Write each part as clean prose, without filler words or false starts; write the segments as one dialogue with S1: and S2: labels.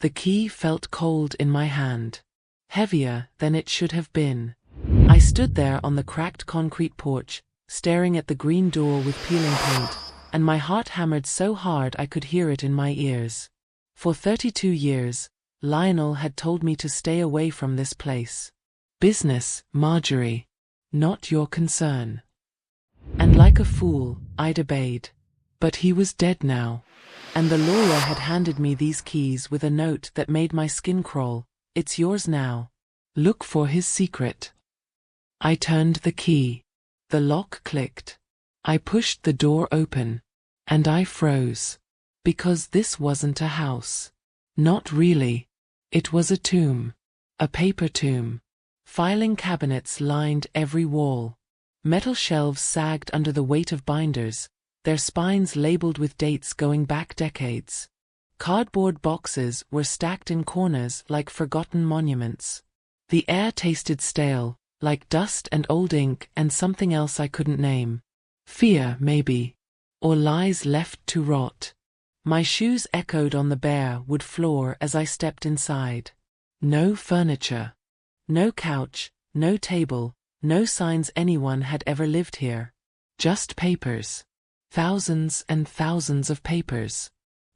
S1: The key felt cold in my hand. Heavier than it should have been. I stood there on the cracked concrete porch, staring at the green door with peeling paint, and my heart hammered so hard I could hear it in my ears. For 32 years, Lionel had told me to stay away from this place. Business, Marjorie. Not your concern. And like a fool, I'd obeyed. But he was dead now. And the lawyer had handed me these keys with a note that made my skin crawl. It's yours now. Look for his secret. I turned the key. The lock clicked. I pushed the door open. And I froze. Because this wasn't a house. Not really. It was a tomb. A paper tomb. Filing cabinets lined every wall. Metal shelves sagged under the weight of binders, their spines labeled with dates going back decades. Cardboard boxes were stacked in corners like forgotten monuments. The air tasted stale, like dust and old ink and something else I couldn't name. Fear, maybe. Or lies left to rot. My shoes echoed on the bare wood floor as I stepped inside. No furniture. No couch, no table, no signs anyone had ever lived here. Just papers. Thousands and thousands of papers.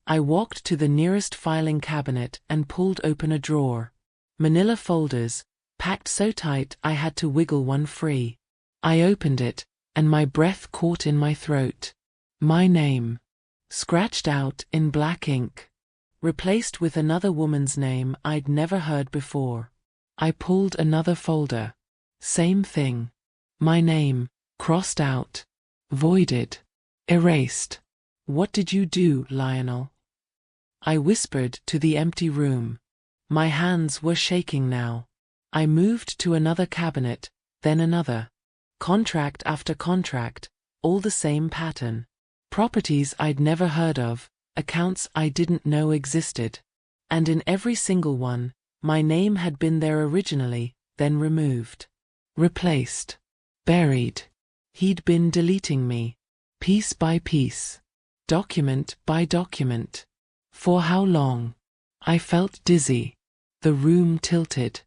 S1: I walked to the nearest filing cabinet and pulled open a drawer. Manila folders, packed so tight I had to wiggle one free. I opened it, and my breath caught in my throat. My name. Scratched out in black ink. Replaced with another woman's name I'd never heard before. I pulled another folder. Same thing. My name, crossed out. Voided. Erased. What did you do, Lionel? I whispered to the empty room. My hands were shaking now. I moved to another cabinet, then another. Contract after contract, all the same pattern. Properties I'd never heard of, accounts I didn't know existed. And in every single one, my name had been there originally, then removed. Replaced. Buried. He'd been deleting me. Piece by piece. Document by document. For how long? I felt dizzy. The room tilted.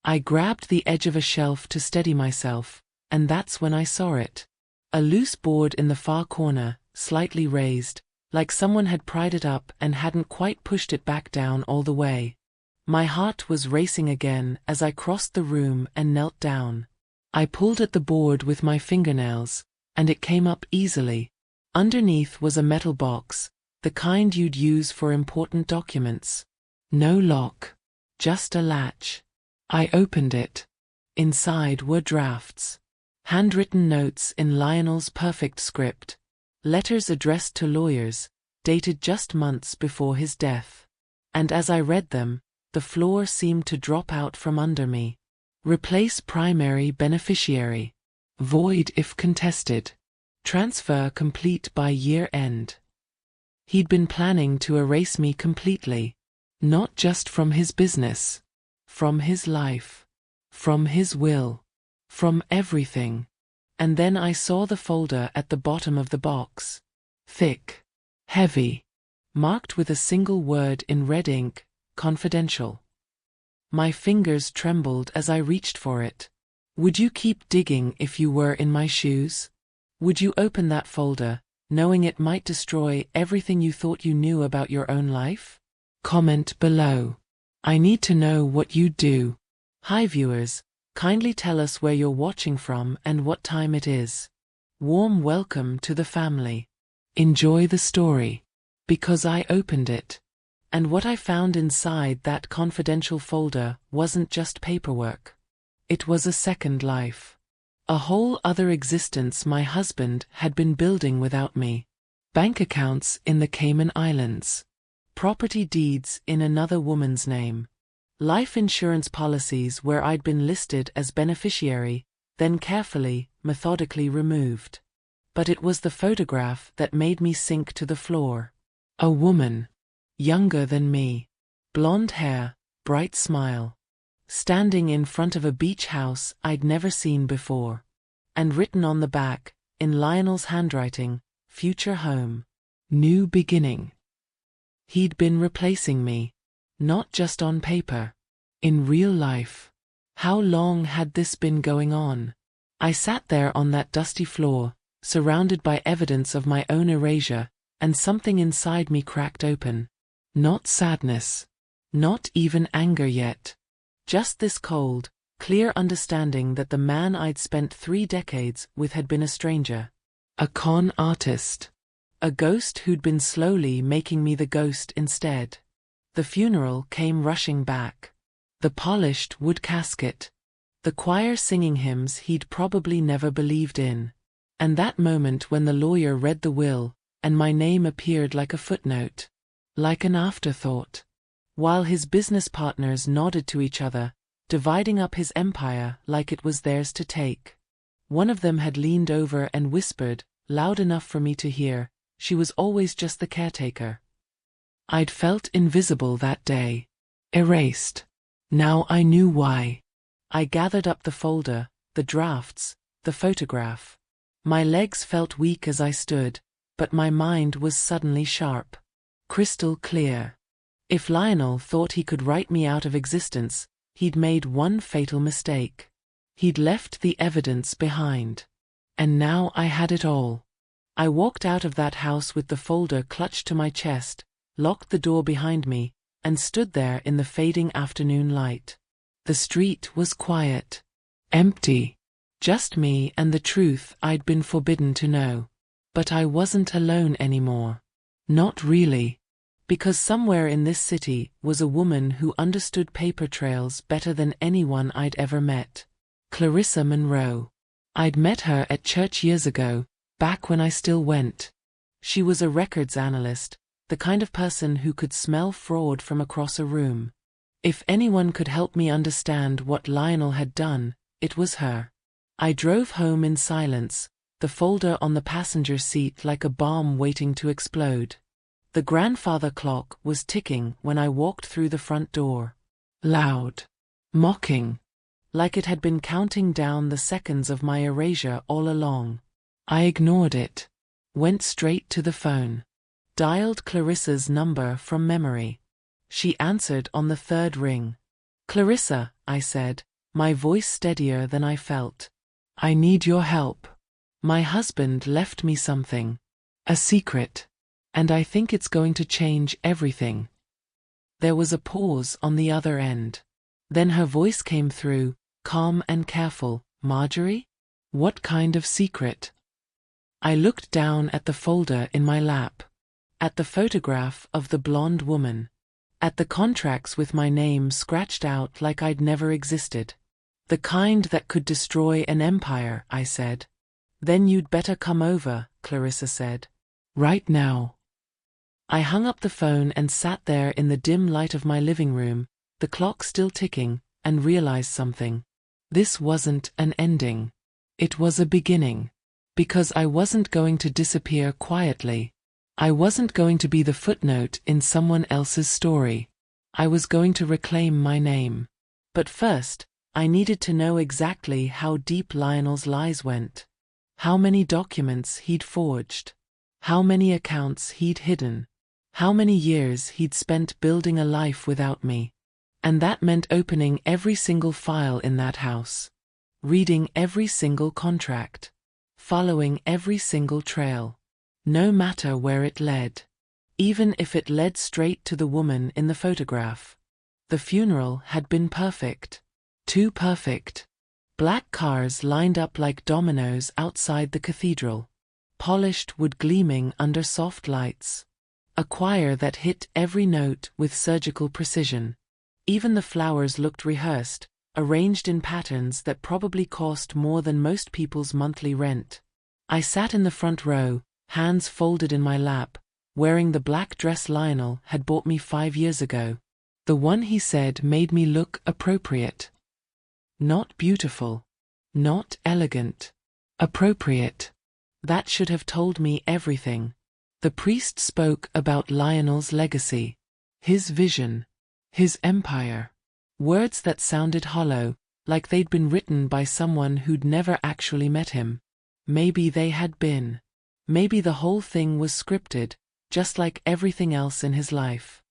S1: I grabbed the edge of a shelf to steady myself, and that's when I saw it. A loose board in the far corner, slightly raised, like someone had pried it up and hadn't quite pushed it back down all the way. My heart was racing again as I crossed the room and knelt down. I pulled at the board with my fingernails, and it came up easily. Underneath was a metal box, the kind you'd use for important documents. No lock. Just a latch. I opened it. Inside were drafts. Handwritten notes in Lionel's perfect script. Letters addressed to lawyers, dated just months before his death. And as I read them, the floor seemed to drop out from under me. Replace primary beneficiary. Void if contested. Transfer complete by year end. He'd been planning to erase me completely. Not just from his business. From his life. From his will. From everything. And then I saw the folder at the bottom of the box. Thick. Heavy. Marked with a single word in red ink. Confidential. My fingers trembled as I reached for it. Would you keep digging if you were in my shoes? Would you open that folder, knowing it might destroy everything you thought you knew about your own life? Comment below. I need to know what you'd do. Hi viewers, kindly tell us where you're watching from and what time it is. Warm welcome to the family. Enjoy the story. Because I opened it. And what I found inside that confidential folder wasn't just paperwork. It was a second life. A whole other existence my husband had been building without me. Bank accounts in the Cayman Islands. Property deeds in another woman's name. Life insurance policies where I'd been listed as beneficiary, then carefully, methodically removed. But it was the photograph that made me sink to the floor. A woman. Younger than me. Blonde hair, bright smile. Standing in front of a beach house I'd never seen before. And written on the back, in Lionel's handwriting, future home. New beginning. He'd been replacing me. Not just on paper. In real life. How long had this been going on? I sat there on that dusty floor, surrounded by evidence of my own erasure, and something inside me cracked open. Not sadness. Not even anger yet. Just this cold, clear understanding that the man I'd spent 3 decades with had been a stranger. A con artist. A ghost who'd been slowly making me the ghost instead. The funeral came rushing back. The polished wood casket. The choir singing hymns he'd probably never believed in. And that moment when the lawyer read the will, and my name appeared like a footnote. Like an afterthought. While his business partners nodded to each other, dividing up his empire like it was theirs to take. One of them had leaned over and whispered, loud enough for me to hear, "She was always just the caretaker." I'd felt invisible that day. Erased. Now I knew why. I gathered up the folder, the drafts, the photograph. My legs felt weak as I stood, but my mind was suddenly sharp. Crystal clear. If Lionel thought he could write me out of existence, he'd made one fatal mistake. He'd left the evidence behind. And now I had it all. I walked out of that house with the folder clutched to my chest, locked the door behind me, and stood there in the fading afternoon light. The street was quiet. Empty. Just me and the truth I'd been forbidden to know. But I wasn't alone anymore. Not really. Because somewhere in this city was a woman who understood paper trails better than anyone I'd ever met. Clarissa Monroe. I'd met her at church years ago, back when I still went. She was a records analyst, the kind of person who could smell fraud from across a room. If anyone could help me understand what Lionel had done, it was her. I drove home in silence, the folder on the passenger seat like a bomb waiting to explode. The grandfather clock was ticking when I walked through the front door. Loud. Mocking. Like it had been counting down the seconds of my erasure all along. I ignored it. Went straight to the phone. Dialed Clarissa's number from memory. She answered on the 3rd ring. "Clarissa," I said, my voice steadier than I felt. "I need your help. My husband left me something. A secret. And I think it's going to change everything." There was a pause on the other end. Then her voice came through, calm and careful. "Marjorie? What kind of secret?" I looked down at the folder in my lap. At the photograph of the blonde woman. At the contracts with my name scratched out like I'd never existed. "The kind that could destroy an empire," I said. "Then you'd better come over," Clarissa said. "Right now." I hung up the phone and sat there in the dim light of my living room, the clock still ticking, and realized something. This wasn't an ending. It was a beginning. Because I wasn't going to disappear quietly. I wasn't going to be the footnote in someone else's story. I was going to reclaim my name. But first, I needed to know exactly how deep Lionel's lies went. How many documents he'd forged. How many accounts he'd hidden. How many years he'd spent building a life without me. And that meant opening every single file in that house. Reading every single contract. Following every single trail. No matter where it led. Even if it led straight to the woman in the photograph. The funeral had been perfect. Too perfect. Black cars lined up like dominoes outside the cathedral. Polished wood gleaming under soft lights. A choir that hit every note with surgical precision. Even the flowers looked rehearsed, arranged in patterns that probably cost more than most people's monthly rent. I sat in the front row, hands folded in my lap, wearing the black dress Lionel had bought me 5 years ago. The one he said made me look appropriate. Not beautiful. Not elegant. Appropriate. That should have told me everything. The priest spoke about Lionel's legacy. His vision. His empire. Words that sounded hollow, like they'd been written by someone who'd never actually met him. Maybe they had been. Maybe the whole thing was scripted, just like everything else in his life.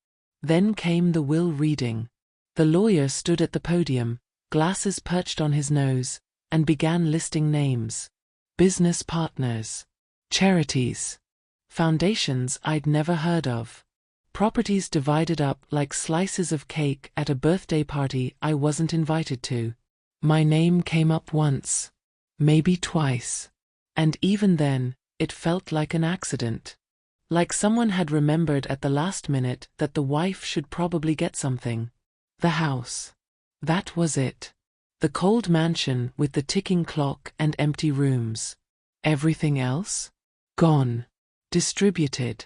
S1: Then came the will reading. The lawyer stood at the podium, glasses perched on his nose, and began listing names. Business partners. Charities. Foundations I'd never heard of. Properties divided up like slices of cake at a birthday party I wasn't invited to. My name came up once. Maybe twice. And even then, it felt like an accident. Like someone had remembered at the last minute that the wife should probably get something. The house. That was it. The cold mansion with the ticking clock and empty rooms. Everything else? Gone. Distributed.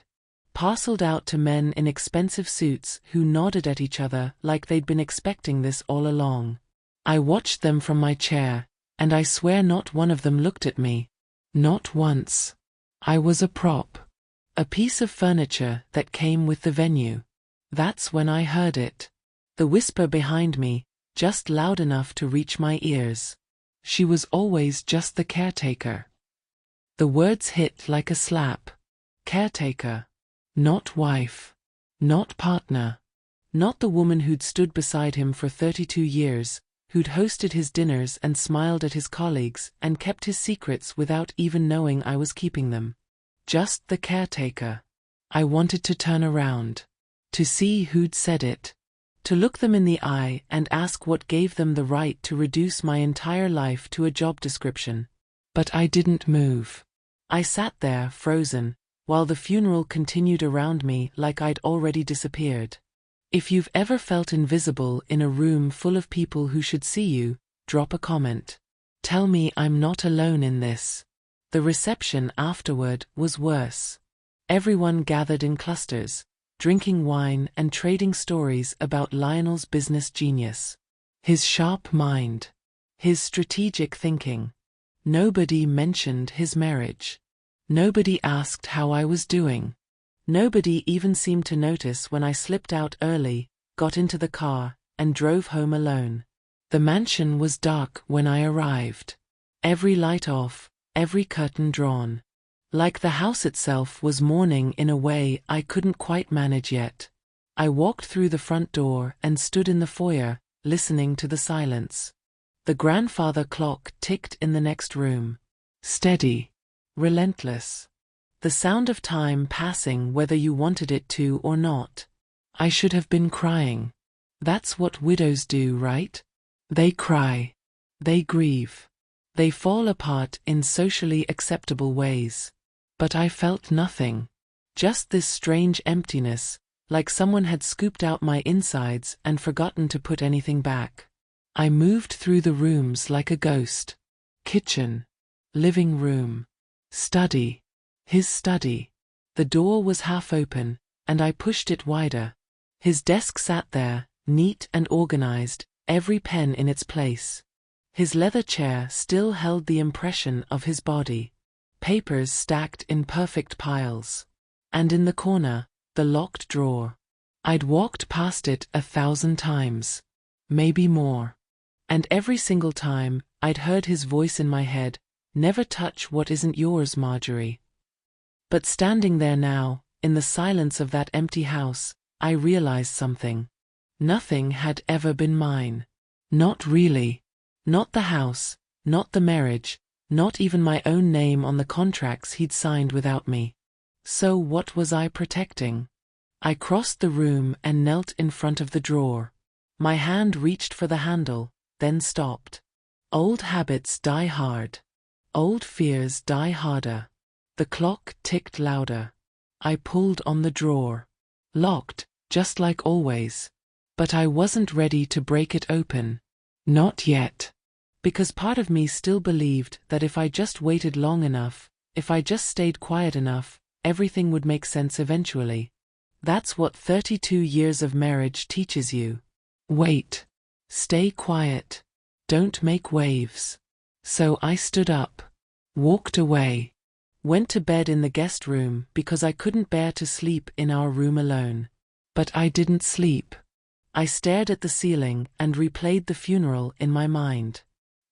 S1: Parceled out to men in expensive suits who nodded at each other like they'd been expecting this all along. I watched them from my chair, and I swear not one of them looked at me. Not once. I was a prop. A piece of furniture that came with the venue. That's when I heard it. The whisper behind me, just loud enough to reach my ears. She was always just the caretaker. The words hit like a slap. Caretaker. Not wife. Not partner. Not the woman who'd stood beside him for 32 years, who'd hosted his dinners and smiled at his colleagues and kept his secrets without even knowing I was keeping them. Just the caretaker. I wanted to turn around. To see who'd said it. To look them in the eye and ask what gave them the right to reduce my entire life to a job description. But I didn't move. I sat there, frozen, while the funeral continued around me like I'd already disappeared. If you've ever felt invisible in a room full of people who should see you, drop a comment. Tell me I'm not alone in this. The reception afterward was worse. Everyone gathered in clusters, drinking wine and trading stories about Lionel's business genius. His sharp mind. His strategic thinking. Nobody mentioned his marriage. Nobody asked how I was doing. Nobody even seemed to notice when I slipped out early, got into the car, and drove home alone. The mansion was dark when I arrived. Every light off, every curtain drawn. Like the house itself was mourning in a way I couldn't quite manage yet. I walked through the front door and stood in the foyer, listening to the silence. The grandfather clock ticked in the next room. Steady. Relentless. The sound of time passing whether you wanted it to or not. I should have been crying. That's what widows do, right? They cry. They grieve. They fall apart in socially acceptable ways. But I felt nothing. Just this strange emptiness, like someone had scooped out my insides and forgotten to put anything back. I moved through the rooms like a ghost. Kitchen. Living room. Study. His study. The door was half open, and I pushed it wider. His desk sat there, neat and organized, every pen in its place. His leather chair still held the impression of his body. Papers stacked in perfect piles. And in the corner, the locked drawer. I'd walked past it 1,000 times. Maybe more. And every single time, I'd heard his voice in my head, "Never touch what isn't yours, Marjorie." But standing there now, in the silence of that empty house, I realized something. Nothing had ever been mine. Not really. Not the house, not the marriage, not even my own name on the contracts he'd signed without me. So what was I protecting? I crossed the room and knelt in front of the drawer. My hand reached for the handle, then stopped. Old habits die hard. Old fears die harder. The clock ticked louder. I pulled on the drawer. Locked, just like always. But I wasn't ready to break it open. Not yet. Because part of me still believed that if I just waited long enough, if I just stayed quiet enough, everything would make sense eventually. That's what 32 years of marriage teaches you. Wait. Stay quiet. Don't make waves. So I stood up. Walked away. Went to bed in the guest room because I couldn't bear to sleep in our room alone. But I didn't sleep. I stared at the ceiling and replayed the funeral in my mind.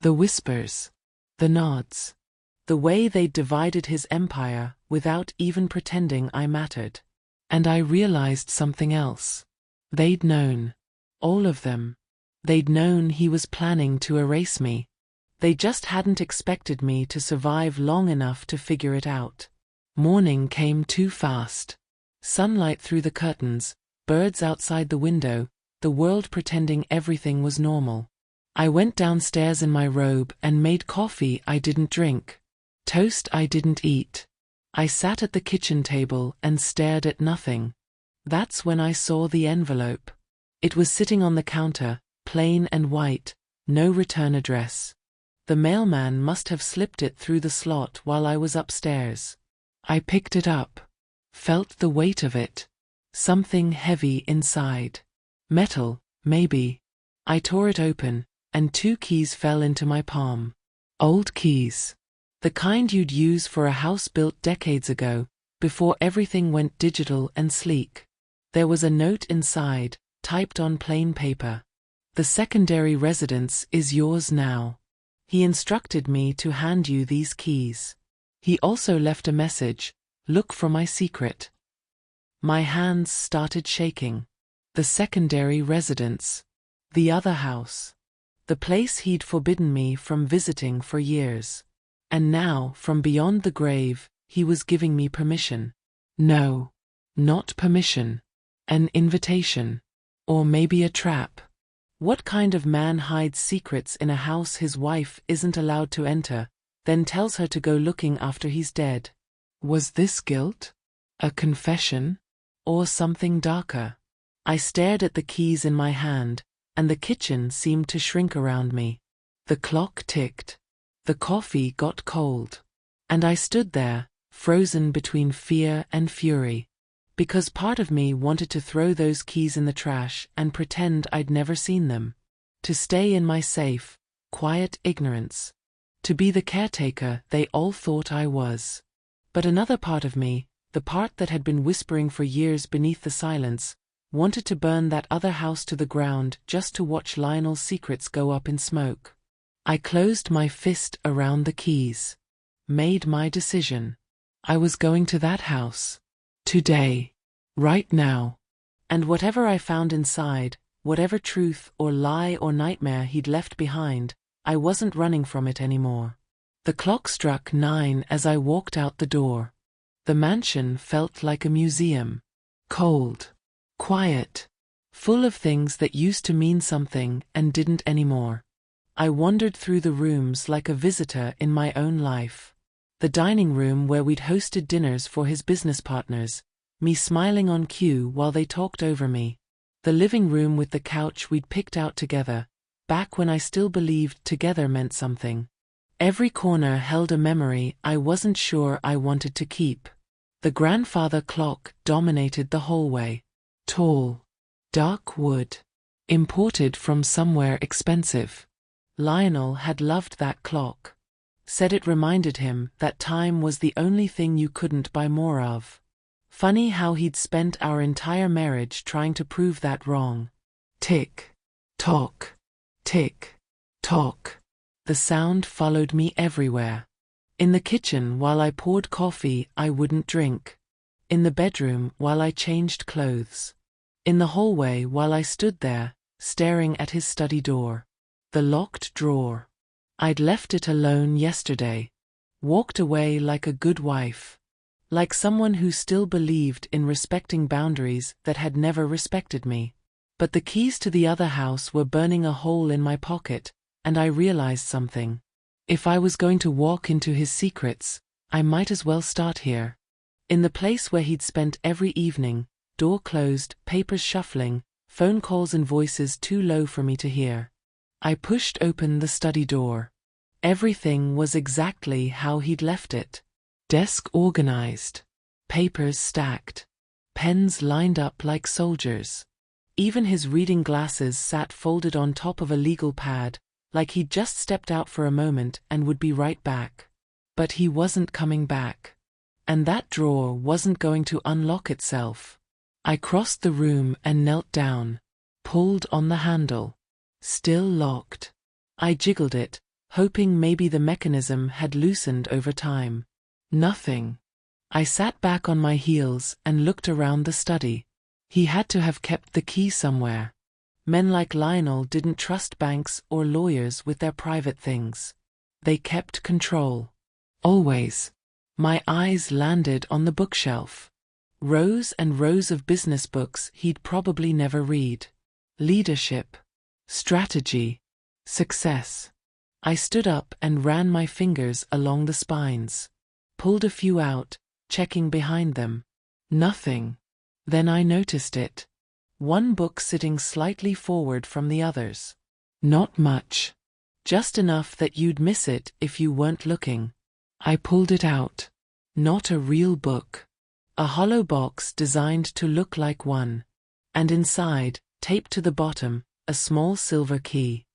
S1: The whispers. The nods. The way they divided his empire without even pretending I mattered. And I realized something else. They'd known. All of them. They'd known he was planning to erase me. They just hadn't expected me to survive long enough to figure it out. Morning came too fast. Sunlight through the curtains, birds outside the window, the world pretending everything was normal. I went downstairs in my robe and made coffee I didn't drink. Toast I didn't eat. I sat at the kitchen table and stared at nothing. That's when I saw the envelope. It was sitting on the counter, plain and white, no return address. The mailman must have slipped it through the slot while I was upstairs. I picked it up. Felt the weight of it. Something heavy inside. Metal, maybe. I tore it open, and 2 keys fell into my palm. Old keys. The kind you'd use for a house built decades ago, before everything went digital and sleek. There was a note inside, typed on plain paper. The secondary residence is yours now. He instructed me to hand you these keys. He also left a message, look for my secret. My hands started shaking. The secondary residence. The other house. The place he'd forbidden me from visiting for years. And now, from beyond the grave, he was giving me permission. No. Not permission. An invitation. Or maybe a trap. What kind of man hides secrets in a house his wife isn't allowed to enter, then tells her to go looking after he's dead? Was this guilt? A confession? Or something darker? I stared at the keys in my hand, and the kitchen seemed to shrink around me. The clock ticked. The coffee got cold. And I stood there, frozen between fear and fury. Because part of me wanted to throw those keys in the trash and pretend I'd never seen them. To stay in my safe, quiet ignorance. To be the caretaker they all thought I was. But another part of me, the part that had been whispering for years beneath the silence, wanted to burn that other house to the ground just to watch Lionel's secrets go up in smoke. I closed my fist around the keys. Made my decision. I was going to that house. Today. Right now. And whatever I found inside, whatever truth or lie or nightmare he'd left behind, I wasn't running from it anymore. The clock struck 9 as I walked out the door. The mansion felt like a museum. Cold. Quiet. Full of things that used to mean something and didn't anymore. I wandered through the rooms like a visitor in my own life. The dining room where we'd hosted dinners for his business partners, me smiling on cue while they talked over me. The living room with the couch we'd picked out together, back when I still believed together meant something. Every corner held a memory I wasn't sure I wanted to keep. The grandfather clock dominated the hallway. Tall. Dark wood. Imported from somewhere expensive. Lionel had loved that clock. Said it reminded him that time was the only thing you couldn't buy more of. Funny how he'd spent our entire marriage trying to prove that wrong. Tick. Tock. Tick. Tock. The sound followed me everywhere. In the kitchen while I poured coffee I wouldn't drink. In the bedroom while I changed clothes. In the hallway while I stood there, staring at his study door. The locked drawer. I'd left it alone yesterday. Walked away like a good wife. Like someone who still believed in respecting boundaries that had never respected me. But the keys to the other house were burning a hole in my pocket, and I realized something. If I was going to walk into his secrets, I might as well start here. In the place where he'd spent every evening, door closed, papers shuffling, phone calls and voices too low for me to hear. I pushed open the study door. Everything was exactly how he'd left it. Desk organized. Papers stacked. Pens lined up like soldiers. Even his reading glasses sat folded on top of a legal pad, like he'd just stepped out for a moment and would be right back. But he wasn't coming back. And that drawer wasn't going to unlock itself. I crossed the room and knelt down. Pulled on the handle. Still locked. I jiggled it, hoping maybe the mechanism had loosened over time. Nothing. I sat back on my heels and looked around the study. He had to have kept the key somewhere. Men like Lionel didn't trust banks or lawyers with their private things. They kept control. Always. My eyes landed on the bookshelf. Rows and rows of business books he'd probably never read. Leadership. Strategy. Success. I stood up and ran my fingers along the spines. Pulled a few out, checking behind them. Nothing. Then I noticed it. One book sitting slightly forward from the others. Not much. Just enough that you'd miss it if you weren't looking. I pulled it out. Not a real book. A hollow box designed to look like one. And inside, taped to the bottom, a small silver key.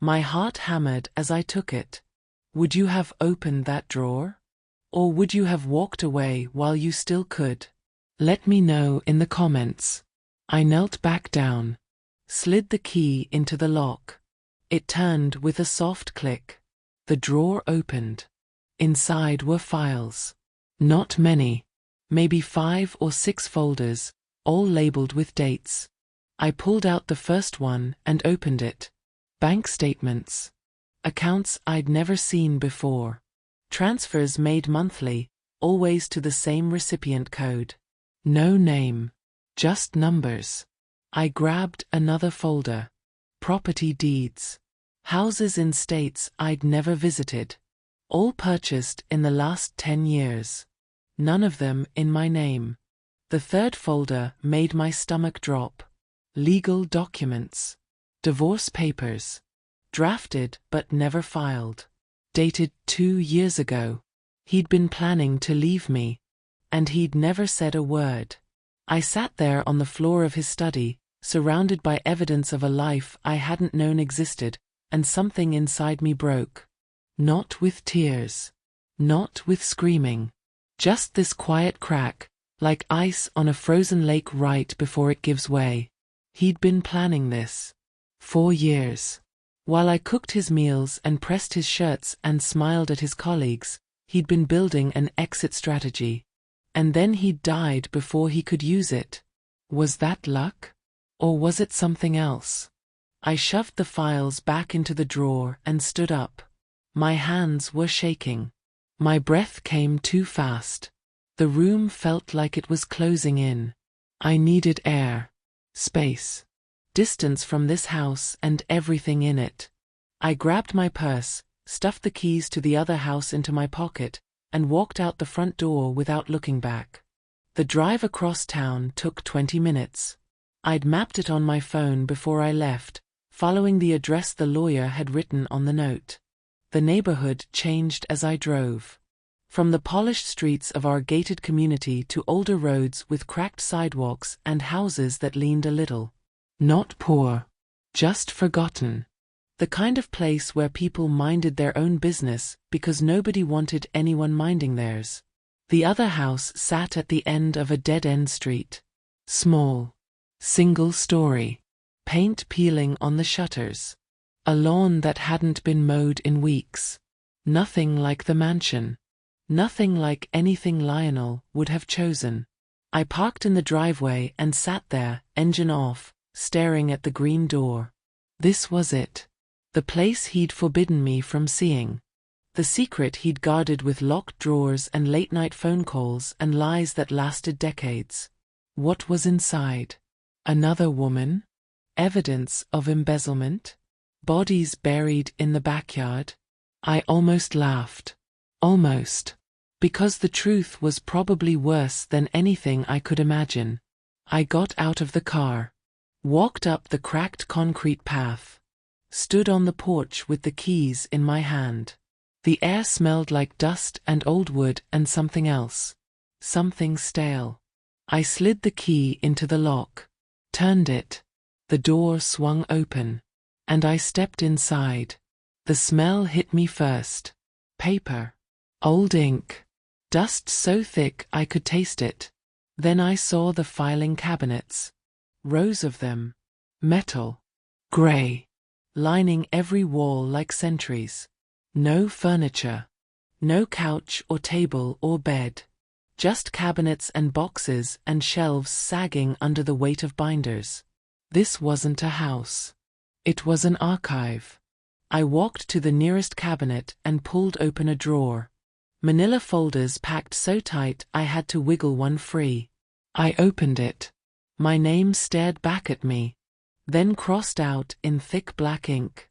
S1: My heart hammered as I took it. Would you have opened that drawer? Or would you have walked away while you still could? Let me know in the comments. I knelt back down. Slid the key into the lock. It turned with a soft click. The drawer opened. Inside were files. Not many. Maybe 5 or 6 folders, all labeled with dates. I pulled out the first one and opened it. Bank statements. Accounts I'd never seen before. Transfers made monthly, always to the same recipient code. No name. Just numbers. I grabbed another folder. Property deeds. Houses in states I'd never visited. All purchased in the last 10 years. None of them in my name. The third folder made my stomach drop. Legal documents. Divorce papers. Drafted but never filed. Dated 2 years ago. He'd been planning to leave me. And he'd never said a word. I sat there on the floor of his study, surrounded by evidence of a life I hadn't known existed, and something inside me broke. Not with tears. Not with screaming. Just this quiet crack, like ice on a frozen lake right before it gives way. He'd been planning this. 4 years. While I cooked his meals and pressed his shirts and smiled at his colleagues, he'd been building an exit strategy. And then he'd died before he could use it. Was that luck? Or was it something else? I shoved the files back into the drawer and stood up. My hands were shaking. My breath came too fast. The room felt like it was closing in. I needed air. Space. Distance from this house and everything in it. I grabbed my purse, stuffed the keys to the other house into my pocket, and walked out the front door without looking back. The drive across town took 20 minutes. I'd mapped it on my phone before I left, following the address the lawyer had written on the note. The neighborhood changed as I drove. From the polished streets of our gated community to older roads with cracked sidewalks and houses that leaned a little. Not poor. Just forgotten. The kind of place where people minded their own business because nobody wanted anyone minding theirs. The other house sat at the end of a dead-end street. Small. Single story. Paint peeling on the shutters. A lawn that hadn't been mowed in weeks. Nothing like the mansion. Nothing like anything Lionel would have chosen. I parked in the driveway and sat there, engine off, staring at the green door. This was it. The place he'd forbidden me from seeing. The secret he'd guarded with locked drawers and late-night phone calls and lies that lasted decades. What was inside? Another woman? Evidence of embezzlement? Bodies buried in the backyard? I almost laughed. Almost. Because the truth was probably worse than anything I could imagine. I got out of the car. Walked up the cracked concrete path. Stood on the porch with the keys in my hand. The air smelled like dust and old wood and something else. Something stale. I slid the key into the lock. Turned it. The door swung open. And I stepped inside. The smell hit me first. Paper. Old ink. Dust so thick I could taste it. Then I saw the filing cabinets. Rows of them. Metal. Gray. Lining every wall like sentries. No furniture. No couch or table or bed. Just cabinets and boxes and shelves sagging under the weight of binders. This wasn't a house. It was an archive. I walked to the nearest cabinet and pulled open a drawer. Manila folders packed so tight I had to wiggle one free. I opened it. My name stared back at me, then crossed out in thick black ink,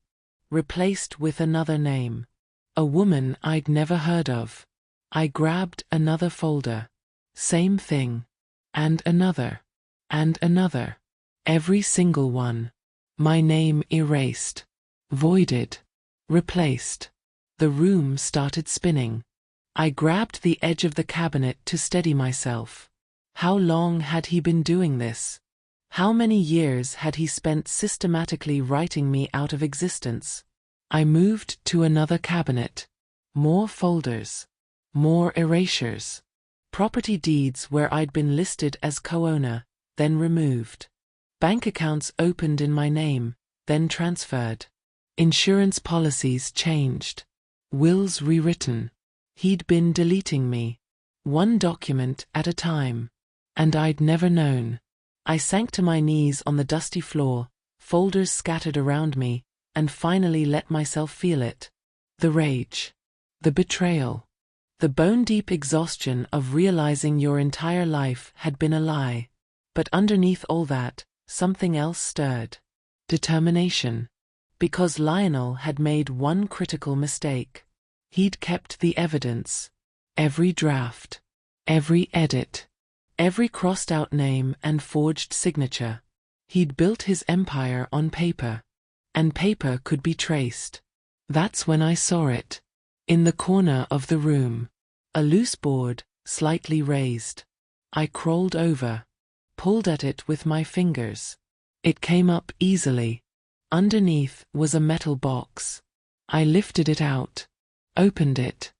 S1: replaced with another name. A woman I'd never heard of. I grabbed another folder. Same thing. And another. And another. Every single one. My name erased. Voided. Replaced. The room started spinning. I grabbed the edge of the cabinet to steady myself. How long had he been doing this? How many years had he spent systematically writing me out of existence? I moved to another cabinet. More folders. More erasures. Property deeds where I'd been listed as co-owner, then removed. Bank accounts opened in my name, then transferred. Insurance policies changed. Wills rewritten. He'd been deleting me. One document at a time. And I'd never known. I sank to my knees on the dusty floor, folders scattered around me, and finally let myself feel it. The rage. The betrayal. The bone-deep exhaustion of realizing your entire life had been a lie. But underneath all that, something else stirred. Determination. Because Lionel had made one critical mistake. He'd kept the evidence. Every draft. Every edit. Every crossed-out name and forged signature. He'd built his empire on paper. And paper could be traced. That's when I saw it. In the corner of the room. A loose board, slightly raised. I crawled over. Pulled at it with my fingers. It came up easily. Underneath was a metal box. I lifted it out. Opened it.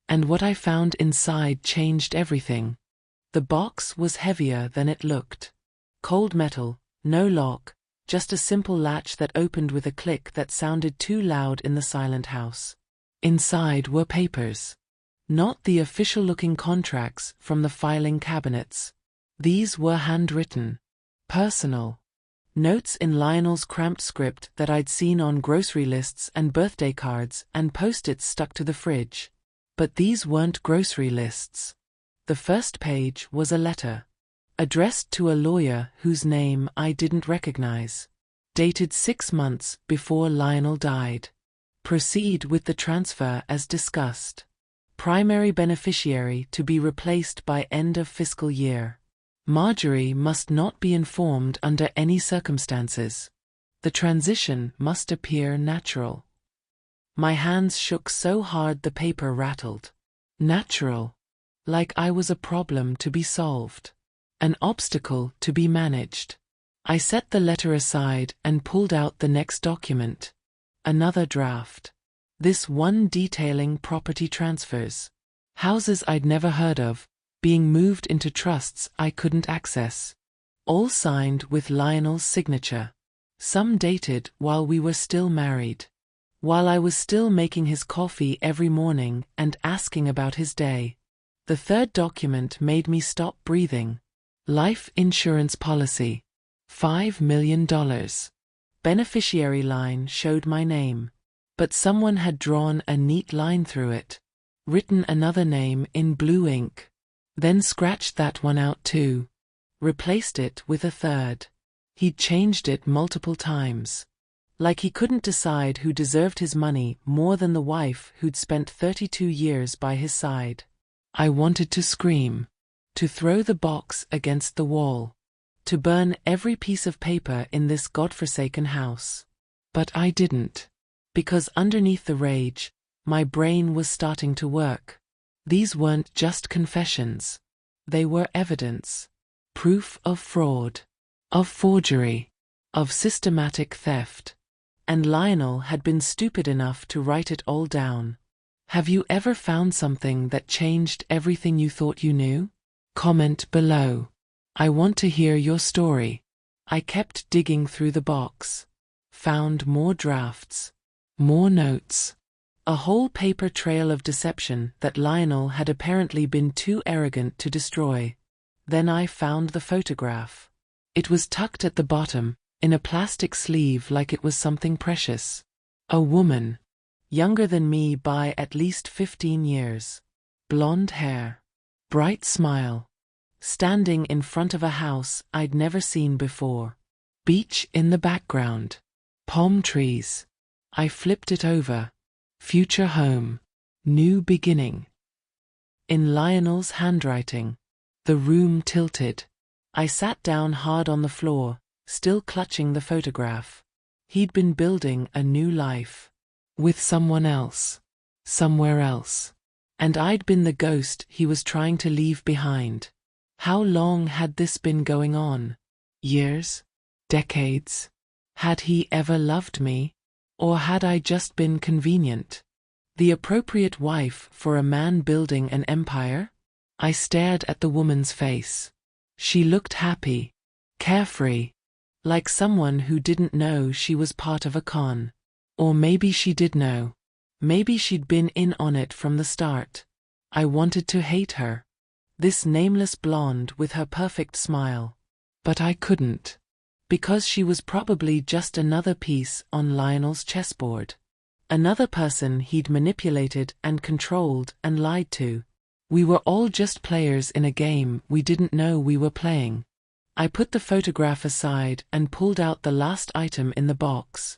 S1: And what I found inside changed everything. The box was heavier than it looked. Cold metal, no lock, just a simple latch that opened with a click that sounded too loud in the silent house. Inside were papers. Not the official-looking contracts from the filing cabinets. These were handwritten. Personal. Notes in Lionel's cramped script that I'd seen on grocery lists and birthday cards and post-its stuck to the fridge. But these weren't grocery lists. The first page was a letter. Addressed to a lawyer whose name I didn't recognize. Dated 6 months before Lionel died. Proceed with the transfer as discussed. Primary beneficiary to be replaced by end of fiscal year. Marjorie must not be informed under any circumstances. The transition must appear natural. My hands shook so hard the paper rattled. Natural. Like I was a problem to be solved. An obstacle to be managed. I set the letter aside and pulled out the next document. Another draft. This one detailing property transfers. Houses I'd never heard of, being moved into trusts I couldn't access. All signed with Lionel's signature. Some dated while we were still married. While I was still making his coffee every morning and asking about his day. The third document made me stop breathing. Life insurance policy. $5 million. Beneficiary line showed my name. But someone had drawn a neat line through it. Written another name in blue ink. Then scratched that one out too. Replaced it with a third. He'd changed it multiple times. Like he couldn't decide who deserved his money more than the wife who'd spent 32 years by his side. I wanted to scream. To throw the box against the wall. To burn every piece of paper in this godforsaken house. But I didn't. Because underneath the rage, my brain was starting to work. These weren't just confessions. They were evidence. Proof of fraud. Of forgery. Of systematic theft. And Lionel had been stupid enough to write it all down. Have you ever found something that changed everything you thought you knew? Comment below. I want to hear your story. I kept digging through the box. Found more drafts. More notes. A whole paper trail of deception that Lionel had apparently been too arrogant to destroy. Then I found the photograph. It was tucked at the bottom, in a plastic sleeve like it was something precious. A woman. Younger than me by at least 15 years. Blonde hair. Bright smile. Standing in front of a house I'd never seen before. Beach in the background. Palm trees. I flipped it over. Future home. New beginning. In Lionel's handwriting. The room tilted. I sat down hard on the floor, still clutching the photograph. He'd been building a new life. With someone else. Somewhere else. And I'd been the ghost he was trying to leave behind. How long had this been going on? Years? Decades? Had he ever loved me? Or had I just been convenient? The appropriate wife for a man building an empire? I stared at the woman's face. She looked happy. Carefree. Like someone who didn't know she was part of a con. Or maybe she did know. Maybe she'd been in on it from the start. I wanted to hate her. This nameless blonde with her perfect smile. But I couldn't. Because she was probably just another piece on Lionel's chessboard. Another person he'd manipulated and controlled and lied to. We were all just players in a game we didn't know we were playing. I put the photograph aside and pulled out the last item in the box.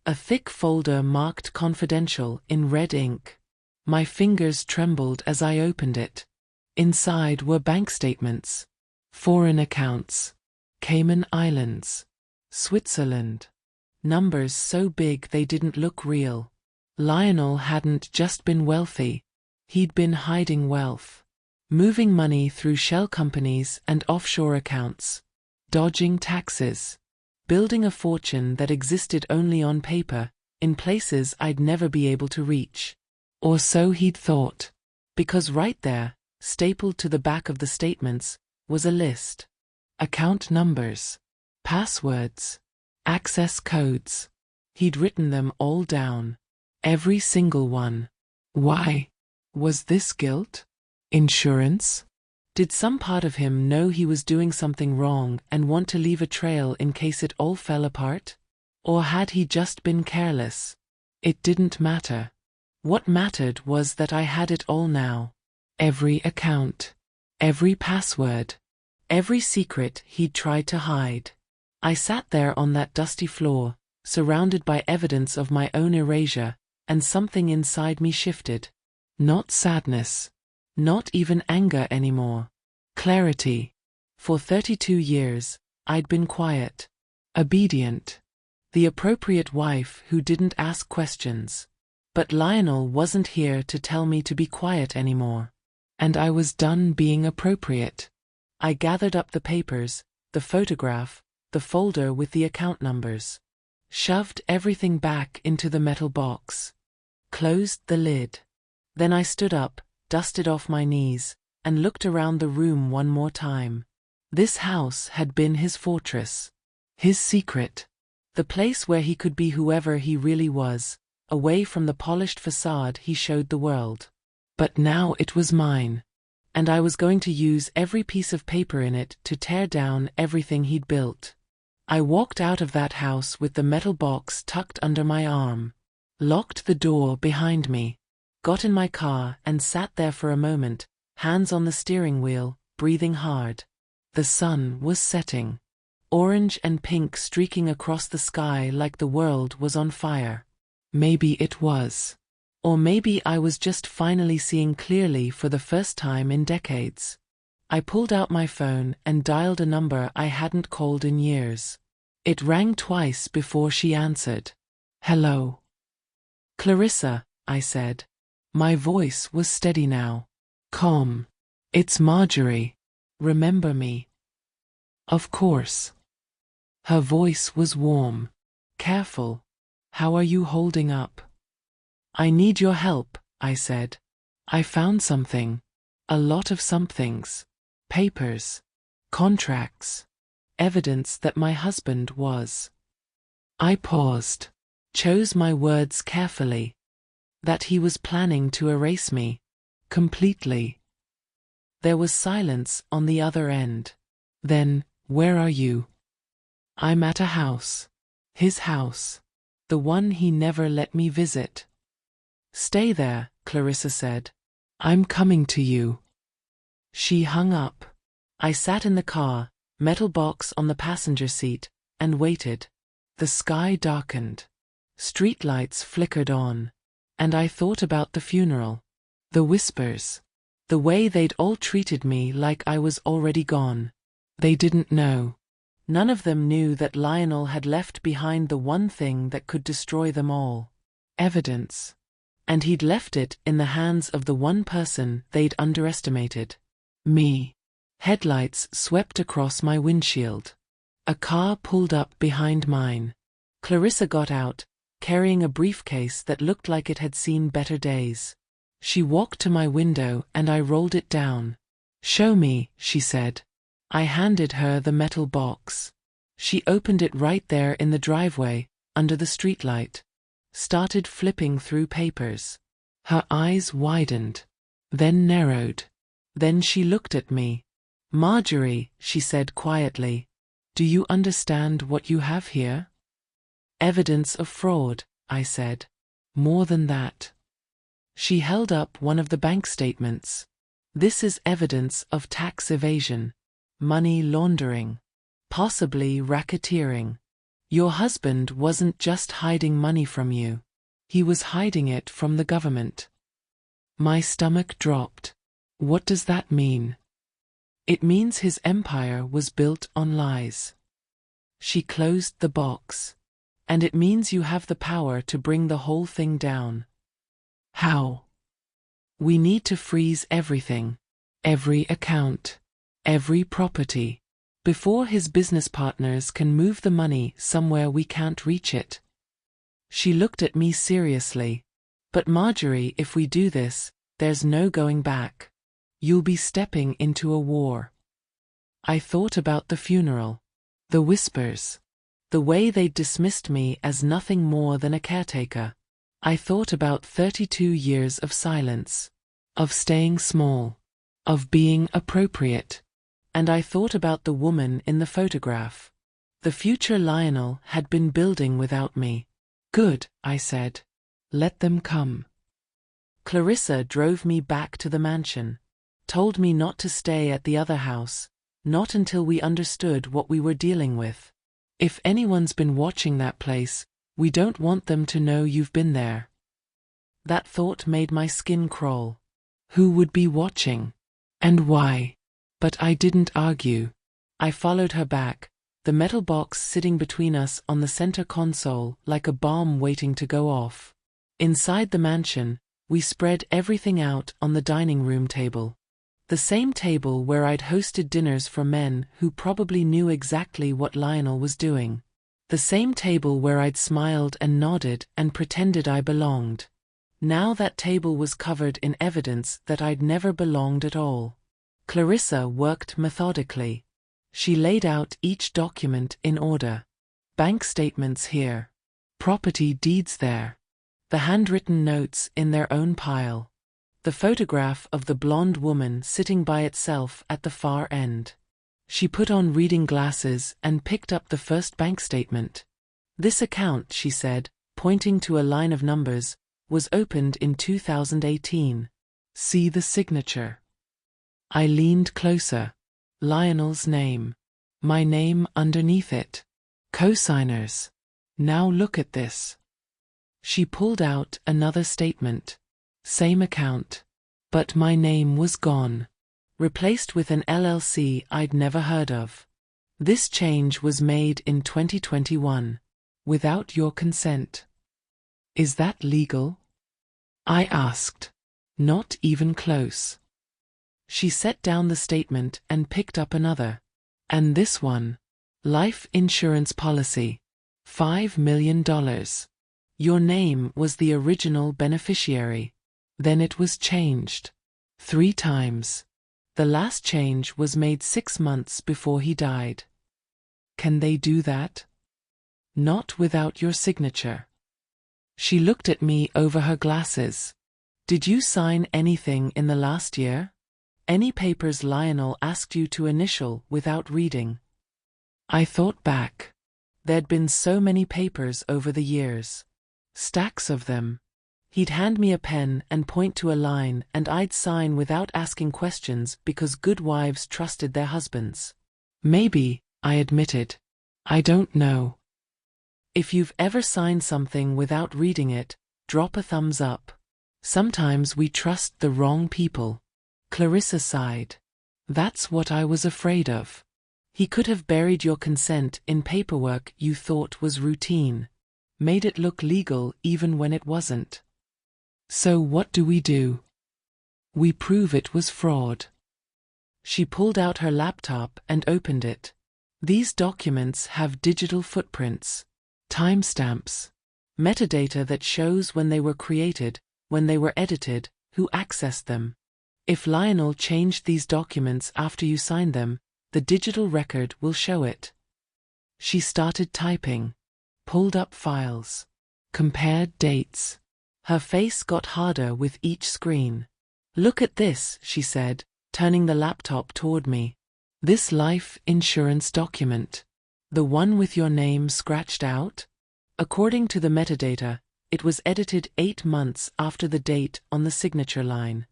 S1: A thick folder marked confidential in red ink. My fingers trembled as I opened it. Inside were bank statements. Foreign accounts. Cayman Islands. Switzerland. Numbers so big they didn't look real. Lionel hadn't just been wealthy. He'd been hiding wealth. Moving money through shell companies and offshore accounts. Dodging taxes. Building a fortune that existed only on paper, in places I'd never be able to reach. Or so he'd thought. Because right there, stapled to the back of the statements, was a list. Account numbers. Passwords. Access codes. He'd written them all down. Every single one. Why? Was this guilt? Insurance? Did some part of him know he was doing something wrong and want to leave a trail in case it all fell apart? Or had he just been careless? It didn't matter. What mattered was that I had it all now. Every account. Every password. Every secret he'd tried to hide. I sat there on that dusty floor, surrounded by evidence of my own erasure, and something inside me shifted. Not sadness. Not even anger anymore. Clarity. For 32 years, I'd been quiet. Obedient. The appropriate wife who didn't ask questions. But Lionel wasn't here to tell me to be quiet anymore. And I was done being appropriate. I gathered up the papers, the photograph, the folder with the account numbers. Shoved everything back into the metal box. Closed the lid. Then I stood up, dusted off my knees, and looked around the room one more time. This house had been his fortress. His secret. The place where he could be whoever he really was, away from the polished facade he showed the world. But now it was mine. And I was going to use every piece of paper in it to tear down everything he'd built. I walked out of that house with the metal box tucked under my arm. Locked the door behind me. Got in my car and sat there for a moment, hands on the steering wheel, breathing hard. The sun was setting. Orange and pink streaking across the sky like the world was on fire. Maybe it was. Or maybe I was just finally seeing clearly for the first time in decades. I pulled out my phone and dialed a number I hadn't called in years. It rang twice before she answered. Hello. Clarissa, I said. My voice was steady now. Calm. It's Marjorie. Remember me? Of course. Her voice was warm. Careful. How are you holding up? I need your help, I said. I found something. A lot of somethings. Papers. Contracts. Evidence that my husband was. I paused. Chose my words carefully. That he was planning to erase me. Completely. There was silence on the other end. Then, where are you? I'm at a house. His house. The one he never let me visit. Stay there, Clarissa said. I'm coming to you. She hung up. I sat in the car, metal box on the passenger seat, and waited. The sky darkened. Streetlights flickered on. And I thought about the funeral. The whispers. The way they'd all treated me like I was already gone. They didn't know. None of them knew that Lionel had left behind the one thing that could destroy them all. Evidence. And he'd left it in the hands of the one person they'd underestimated. Me. Headlights swept across my windshield. A car pulled up behind mine. Clarissa got out, carrying a briefcase that looked like it had seen better days. She walked to my window and I rolled it down. Show me, she said. I handed her the metal box. She opened it right there in the driveway, under the streetlight. Started flipping through papers. Her eyes widened, then narrowed. Then she looked at me. Marjorie, she said quietly, do you understand what you have here? Evidence of fraud, I said. More than that. She held up one of the bank statements. This is evidence of tax evasion, money laundering, possibly racketeering. Your husband wasn't just hiding money from you. He was hiding it from the government. My stomach dropped. What does that mean? It means his empire was built on lies. She closed the box. And it means you have the power to bring the whole thing down. How? We need to freeze everything. Every account. Every property. Before his business partners can move the money somewhere we can't reach it. She looked at me seriously. But Marjorie, if we do this, there's no going back. You'll be stepping into a war. I thought about the funeral. The whispers. The way they'd dismissed me as nothing more than a caretaker. I thought about 32 years of silence. Of staying small. Of being appropriate. And I thought about the woman in the photograph. The future Lionel had been building without me. Good, I said. Let them come. Clarissa drove me back to the mansion. Told me not to stay at the other house. Not until we understood what we were dealing with. If anyone's been watching that place, we don't want them to know you've been there. That thought made my skin crawl. Who would be watching? And why? But I didn't argue. I followed her back, the metal box sitting between us on the center console like a bomb waiting to go off. Inside the mansion, we spread everything out on the dining room table. The same table where I'd hosted dinners for men who probably knew exactly what Lionel was doing. The same table where I'd smiled and nodded and pretended I belonged. Now that table was covered in evidence that I'd never belonged at all. Clarissa worked methodically. She laid out each document in order. Bank statements here. Property deeds there. The handwritten notes in their own pile. The photograph of the blonde woman sitting by itself at the far end. She put on reading glasses and picked up the first bank statement. This account, she said, pointing to a line of numbers, was opened in 2018. See the signature. I leaned closer. Lionel's name. My name underneath it. Co-signers. Now look at this. She pulled out another statement. Same account. But my name was gone. Replaced with an LLC I'd never heard of. This change was made in 2021. Without your consent. Is that legal? I asked. Not even close. She set down the statement and picked up another. And this one. Life insurance policy. $5 million. Your name was the original beneficiary. Then it was changed. 3 times. The last change was made 6 months before he died. Can they do that? Not without your signature. She looked at me over her glasses. Did you sign anything in the last year? Any papers Lionel asked you to initial without reading? I thought back. There'd been so many papers over the years. Stacks of them. He'd hand me a pen and point to a line, and I'd sign without asking questions because good wives trusted their husbands. Maybe, I admitted. I don't know. If you've ever signed something without reading it, drop a thumbs up. Sometimes we trust the wrong people. Clarissa sighed. That's what I was afraid of. He could have buried your consent in paperwork you thought was routine. Made it look legal even when it wasn't. So what do? We prove it was fraud. She pulled out her laptop and opened it. These documents have digital footprints, timestamps, metadata that shows when they were created, when they were edited, who accessed them. If Lionel changed these documents after you signed them, the digital record will show it. She started typing, pulled up files, compared dates. Her face got harder with each screen. Look at this, she said, turning the laptop toward me. This life insurance document. The one with your name scratched out? According to the metadata, it was edited 8 months after the date on the signature line.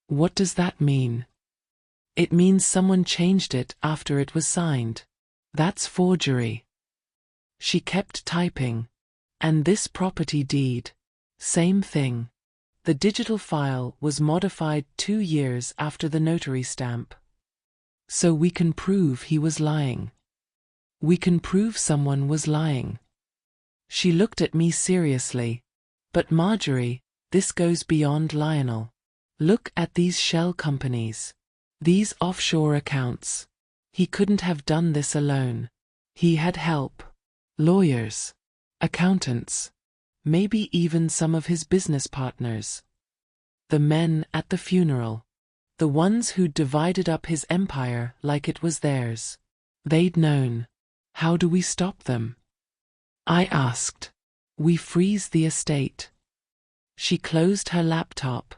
S1: What does that mean? It means someone changed it after it was signed. That's forgery. She kept typing. And this property deed. Same thing. The digital file was modified 2 years after the notary stamp. So we can prove he was lying. We can prove someone was lying. She looked at me seriously. But Marjorie, this goes beyond Lionel. Look at these shell companies. These offshore accounts. He couldn't have done this alone. He had help. Lawyers. Accountants. Maybe even some of his business partners. The men at the funeral. The ones who'd divided up his empire like it was theirs. They'd known. How do we stop them? I asked. We freeze the estate. She closed her laptop.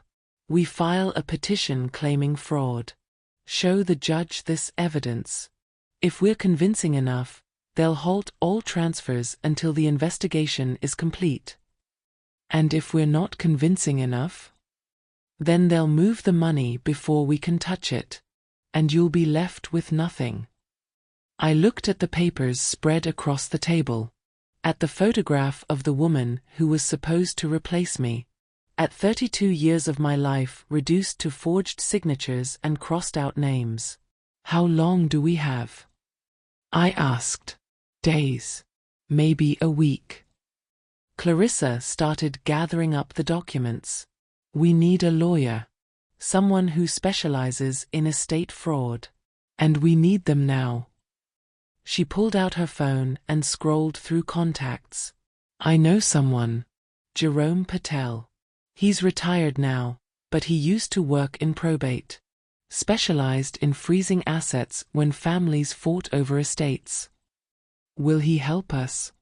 S1: We file a petition claiming fraud. Show the judge this evidence. If we're convincing enough, they'll halt all transfers until the investigation is complete. And if we're not convincing enough? Then they'll move the money before we can touch it. And you'll be left with nothing. I looked at the papers spread across the table. At the photograph of the woman who was supposed to replace me. At 32 years of my life reduced to forged signatures and crossed out names. How long do we have? I asked. Days. Maybe a week. Clarissa started gathering up the documents. We need a lawyer. Someone who specializes in estate fraud. And we need them now. She pulled out her phone and scrolled through contacts. I know someone. Jerome Patel. He's retired now, but he used to work in probate. Specialized in freezing assets when families fought over estates. Will he help us?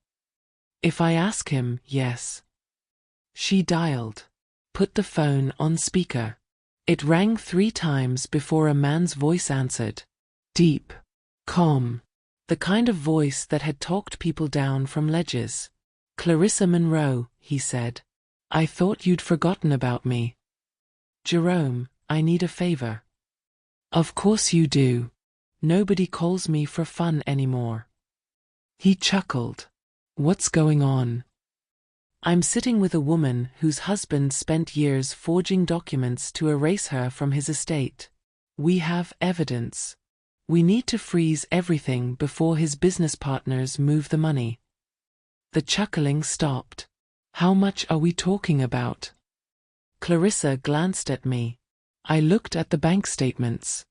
S1: If I ask him, yes. She dialed. Put the phone on speaker. It rang 3 times before a man's voice answered. Deep. Calm. The kind of voice that had talked people down from ledges. Clarissa Monroe, he said. I thought you'd forgotten about me. Jerome, I need a favor. Of course you do. Nobody calls me for fun anymore. He chuckled. What's going on? I'm sitting with a woman whose husband spent years forging documents to erase her from his estate. We have evidence. We need to freeze everything before his business partners move the money. The chuckling stopped. How much are we talking about? Clarissa glanced at me. I looked at the bank statements.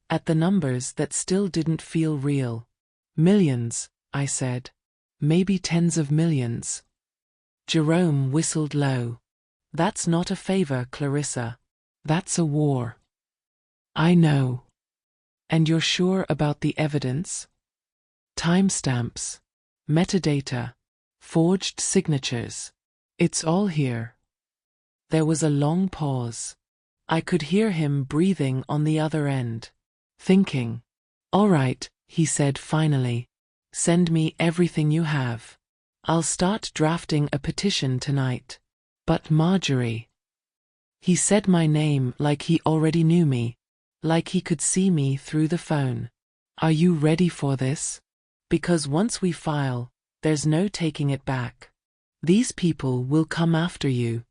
S1: At the numbers that still didn't feel real. Millions, I said. Maybe tens of millions. Jerome whistled low. That's not a favor, Clarissa. That's a war. I know. And you're sure about the evidence? Timestamps. Metadata. Forged signatures. It's all here. There was a long pause. I could hear him breathing on the other end. Thinking. All right, he said finally. Send me everything you have. I'll start drafting a petition tonight. But Marjorie. He said my name like he already knew me. Like he could see me through the phone. Are you ready for this? Because once we file, there's no taking it back. These people will come after you.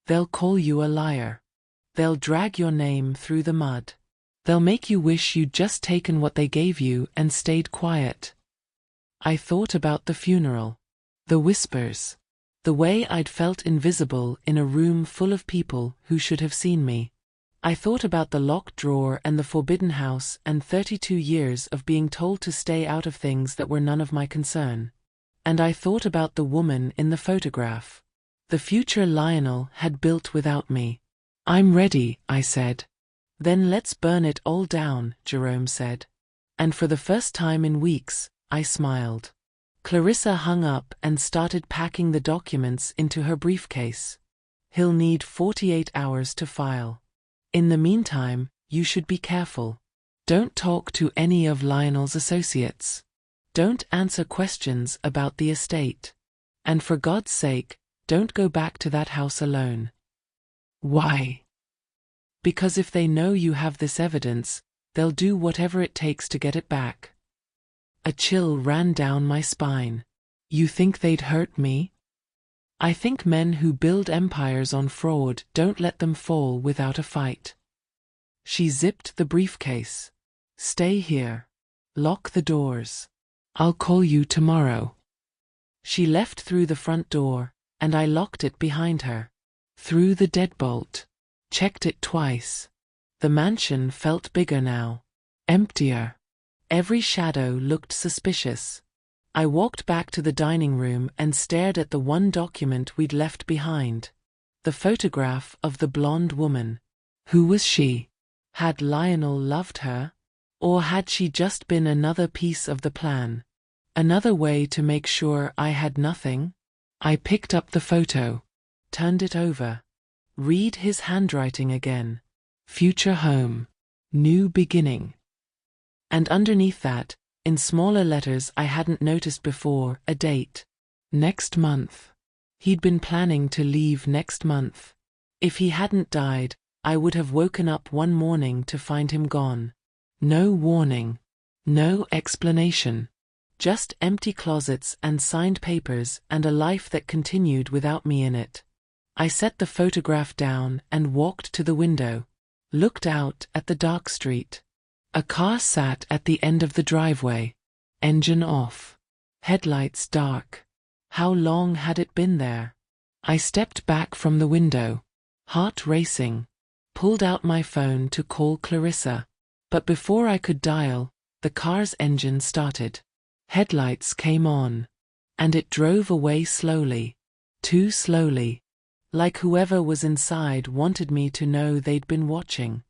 S1: They'll call you a liar. They'll drag your name through the mud. They'll make you wish you'd just taken what they gave you and stayed quiet. I thought about the funeral. The whispers. The way I'd felt invisible in a room full of people who should have seen me. I thought about the locked drawer and the forbidden house and 32 years of being told to stay out of things that were none of my concern. And I thought about the woman in the photograph. The future Lionel had built without me. I'm ready, I said. Then let's burn it all down, Jerome said. And for the first time in weeks, I smiled. Clarissa hung up and started packing the documents into her briefcase. He'll need 48 hours to file. In the meantime, you should be careful. Don't talk to any of Lionel's associates. Don't answer questions about the estate. And for God's sake, don't go back to that house alone. Why? Because if they know you have this evidence, they'll do whatever it takes to get it back. A chill ran down my spine. You think they'd hurt me? I think men who build empires on fraud don't let them fall without a fight. She zipped the briefcase. Stay here. Lock the doors. I'll call you tomorrow. She left through the front door, and I locked it behind her. Threw the deadbolt. Checked it twice. The mansion felt bigger now. Emptier. Every shadow looked suspicious. I walked back to the dining room and stared at the one document we'd left behind. The photograph of the blonde woman. Who was she? Had Lionel loved her? Or had she just been another piece of the plan? Another way to make sure I had nothing? I picked up the photo. Turned it over. Read his handwriting again. Future home. New beginning. And underneath that, in smaller letters I hadn't noticed before, a date. Next month. He'd been planning to leave next month. If he hadn't died, I would have woken up one morning to find him gone. No warning. No explanation. Just empty closets and signed papers and a life that continued without me in it. I set the photograph down and walked to the window. Looked out at the dark street. A car sat at the end of the driveway. Engine off. Headlights dark. How long had it been there? I stepped back from the window. Heart racing. Pulled out my phone to call Clarissa. But before I could dial, the car's engine started. Headlights came on. And it drove away slowly. Too slowly. Like whoever was inside wanted me to know they'd been watching.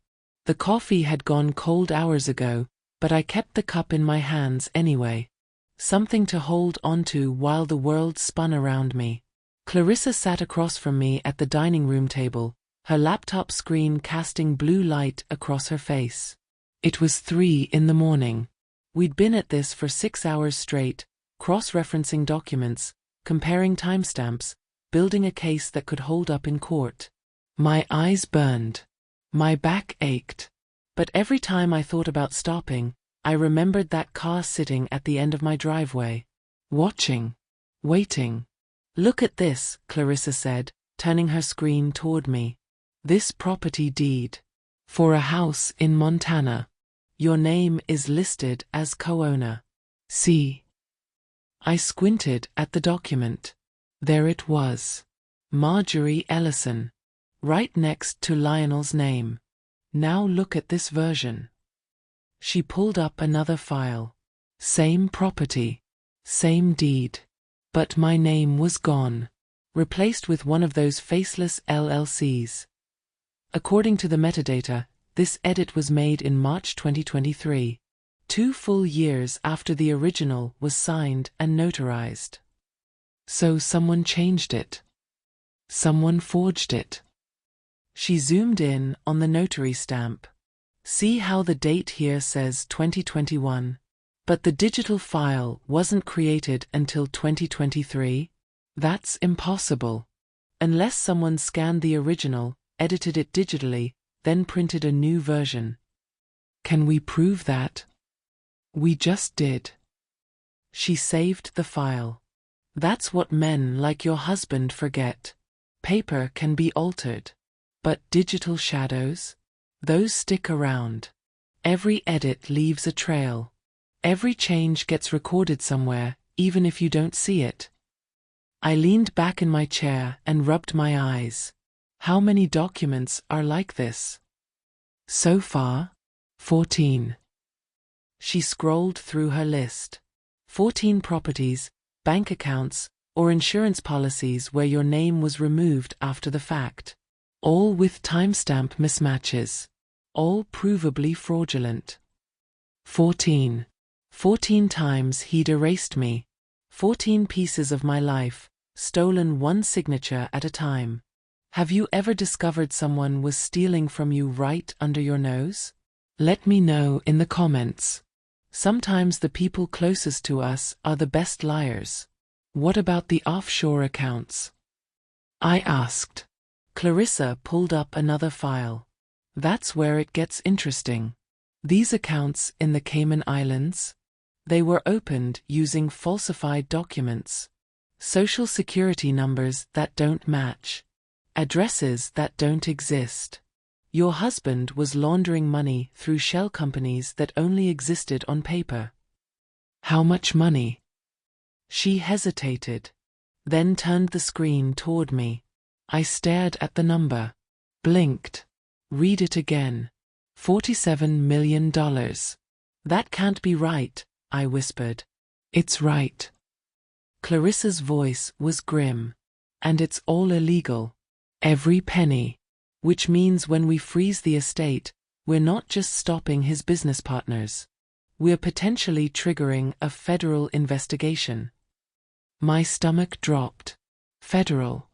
S1: The coffee had gone cold hours ago, but I kept the cup in my hands anyway. Something to hold onto while the world spun around me. Clarissa sat across from me at the dining room table, her laptop screen casting blue light across her face. It was 3 in the morning. We'd been at this for 6 hours straight, cross-referencing documents, comparing timestamps, building a case that could hold up in court. My eyes burned. My back ached. But every time I thought about stopping, I remembered that car sitting at the end of my driveway. Watching. Waiting. Look at this, Clarissa said, turning her screen toward me. This property deed. For a house in Montana. Your name is listed as co-owner. See. I squinted at the document. There it was. Marjorie Ellison. Right next to Lionel's name. Now look at this version. She pulled up another file. Same property. Same deed. But my name was gone. Replaced with one of those faceless LLCs. According to the metadata, this edit was made in March 2023. 2 full years after the original was signed and notarized. So someone changed it. Someone forged it. She zoomed in on the notary stamp. See how the date here says 2021? But the digital file wasn't created until 2023? That's impossible. Unless someone scanned the original, edited it digitally, then printed a new version. Can we prove that? We just did. She saved the file. That's what men like your husband forget. Paper can be altered. But digital shadows? Those stick around. Every edit leaves a trail. Every change gets recorded somewhere, even if you don't see it. I leaned back in my chair and rubbed my eyes. How many documents are like this? So far, 14. She scrolled through her list. 14 properties, bank accounts, or insurance policies where your name was removed after the fact. All with timestamp mismatches. All provably fraudulent. 14. 14 times he'd erased me. 14 pieces of my life, stolen one signature at a time. Have you ever discovered someone was stealing from you right under your nose? Let me know in the comments. Sometimes the people closest to us are the best liars. What about the offshore accounts? I asked. Clarissa pulled up another file. That's where it gets interesting. These accounts in the Cayman Islands? They were opened using falsified documents. Social security numbers that don't match. Addresses that don't exist. Your husband was laundering money through shell companies that only existed on paper. How much money? She hesitated, then turned the screen toward me. I stared at the number, blinked. Read it again. $47 million. That can't be right, I whispered. It's right. Clarissa's voice was grim. And it's all illegal. Every penny. Which means when we freeze the estate, we're not just stopping his business partners. We're potentially triggering a federal investigation. My stomach dropped. Federal.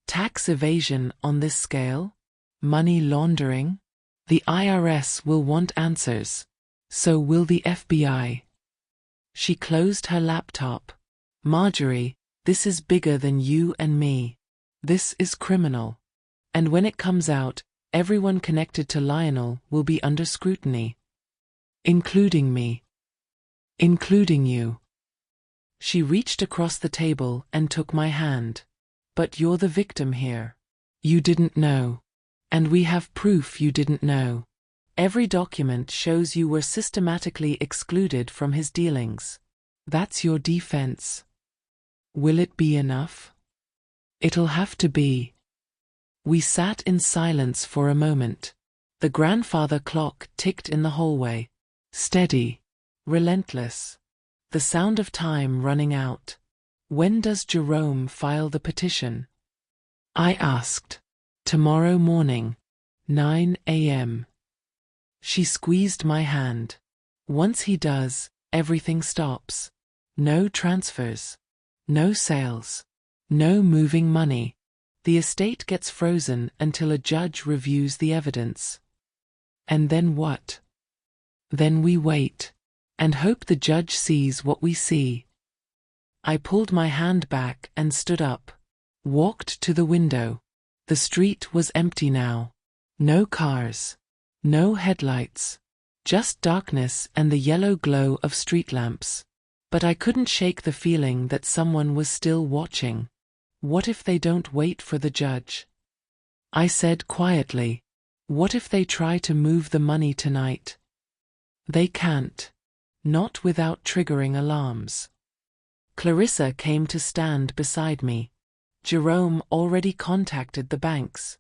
S1: Tax evasion on this scale? Money laundering? The IRS will want answers. So will the FBI. She closed her laptop. Marjorie, this is bigger than you and me. This is criminal. And when it comes out, everyone connected to Lionel will be under scrutiny. Including me. Including you. She reached across the table and took my hand. But you're the victim here. You didn't know. And we have proof you didn't know. Every document shows you were systematically excluded from his dealings. That's your defense. Will it be enough? It'll have to be. We sat in silence for a moment. The grandfather clock ticked in the hallway. Steady. Relentless. The sound of time running out. When does Jerome file the petition? I asked. Tomorrow morning. 9 a.m. She squeezed my hand. Once he does, everything stops. No transfers. No sales. No moving money. The estate gets frozen until a judge reviews the evidence. And then what? Then we wait. And hope the judge sees what we see. I pulled my hand back and stood up. Walked to the window. The street was empty now. No cars. No headlights. Just darkness and the yellow glow of street lamps. But I couldn't shake the feeling that someone was still watching. What if they don't wait for the judge? I said quietly. What if they try to move the money tonight? They can't. Not without triggering alarms. Clarissa came to stand beside me. Jerome already contacted the banks.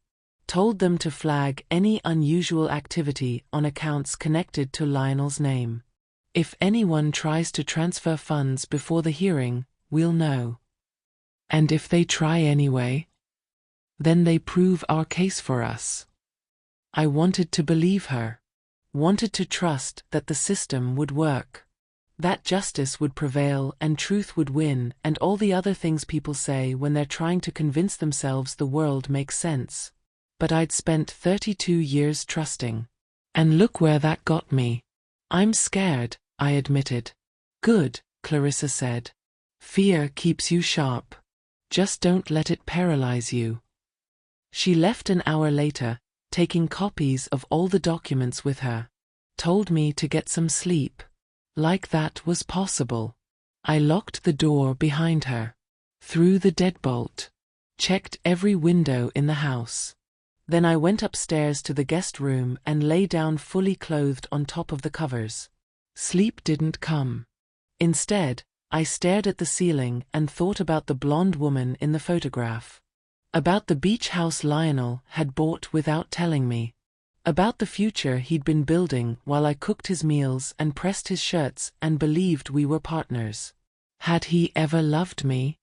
S1: Told them to flag any unusual activity on accounts connected to Lionel's name. If anyone tries to transfer funds before the hearing, we'll know. And if they try anyway? Then they prove our case for us. I wanted to believe her. Wanted to trust that the system would work. That justice would prevail and truth would win and all the other things people say when they're trying to convince themselves the world makes sense. But I'd spent 32 years trusting. And look where that got me. I'm scared, I admitted. Good, Clarissa said. Fear keeps you sharp. Just don't let it paralyze you. She left an hour later, taking copies of all the documents with her. Told me to get some sleep. Like that was possible. I locked the door behind her. Threw the deadbolt. Checked every window in the house. Then I went upstairs to the guest room and lay down fully clothed on top of the covers. Sleep didn't come. Instead, I stared at the ceiling and thought about the blonde woman in the photograph. About the beach house Lionel had bought without telling me. About the future he'd been building while I cooked his meals and pressed his shirts and believed we were partners. Had he ever loved me?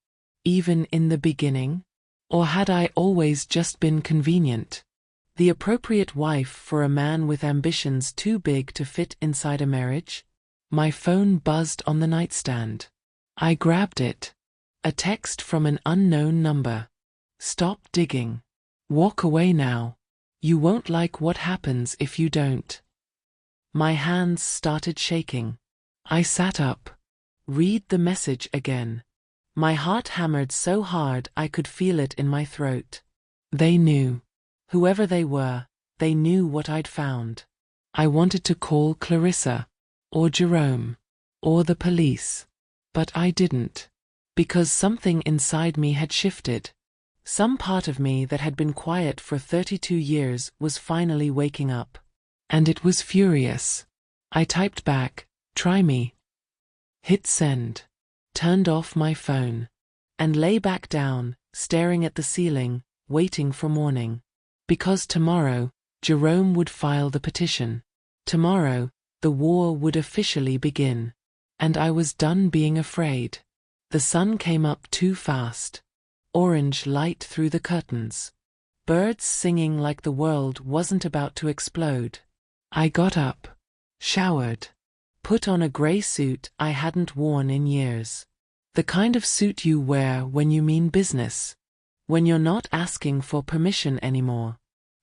S1: Even in the beginning? Or had I always just been convenient? The appropriate wife for a man with ambitions too big to fit inside a marriage? My phone buzzed on the nightstand. I grabbed it. A text from an unknown number. Stop digging. Walk away now. You won't like what happens if you don't. My hands started shaking. I sat up. Read the message again. My heart hammered so hard I could feel it in my throat. They knew. Whoever they were, they knew what I'd found. I wanted to call Clarissa, or Jerome, or the police. But I didn't. Because something inside me had shifted. Some part of me that had been quiet for 32 years was finally waking up. And it was furious. I typed back, "Try me." Hit send. Turned off my phone. And lay back down, staring at the ceiling, waiting for morning. Because tomorrow, Jerome would file the petition. Tomorrow, the war would officially begin. And I was done being afraid. The sun came up too fast. Orange light through the curtains. Birds singing like the world wasn't about to explode. I got up. Showered. Put on a gray suit I hadn't worn in years. The kind of suit you wear when you mean business. When you're not asking for permission anymore.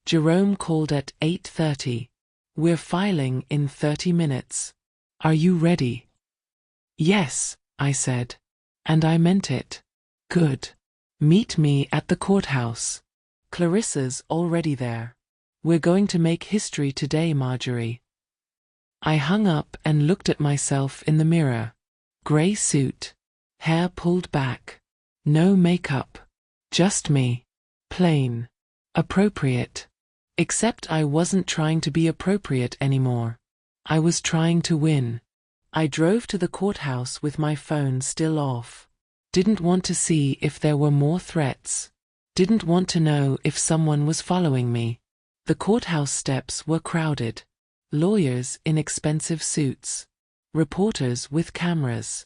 S1: Jerome called at 8:30. We're filing in 30 minutes. Are you ready? Yes, I said. And I meant it. Good. Meet me at the courthouse. Clarissa's already there. We're going to make history today, Marjorie. I hung up and looked at myself in the mirror. Gray suit. Hair pulled back. No makeup. Just me. Plain. Appropriate. Except I wasn't trying to be appropriate anymore. I was trying to win. I drove to the courthouse with my phone still off. Didn't want to see if there were more threats. Didn't want to know if someone was following me. The courthouse steps were crowded. Lawyers in expensive suits. Reporters with cameras.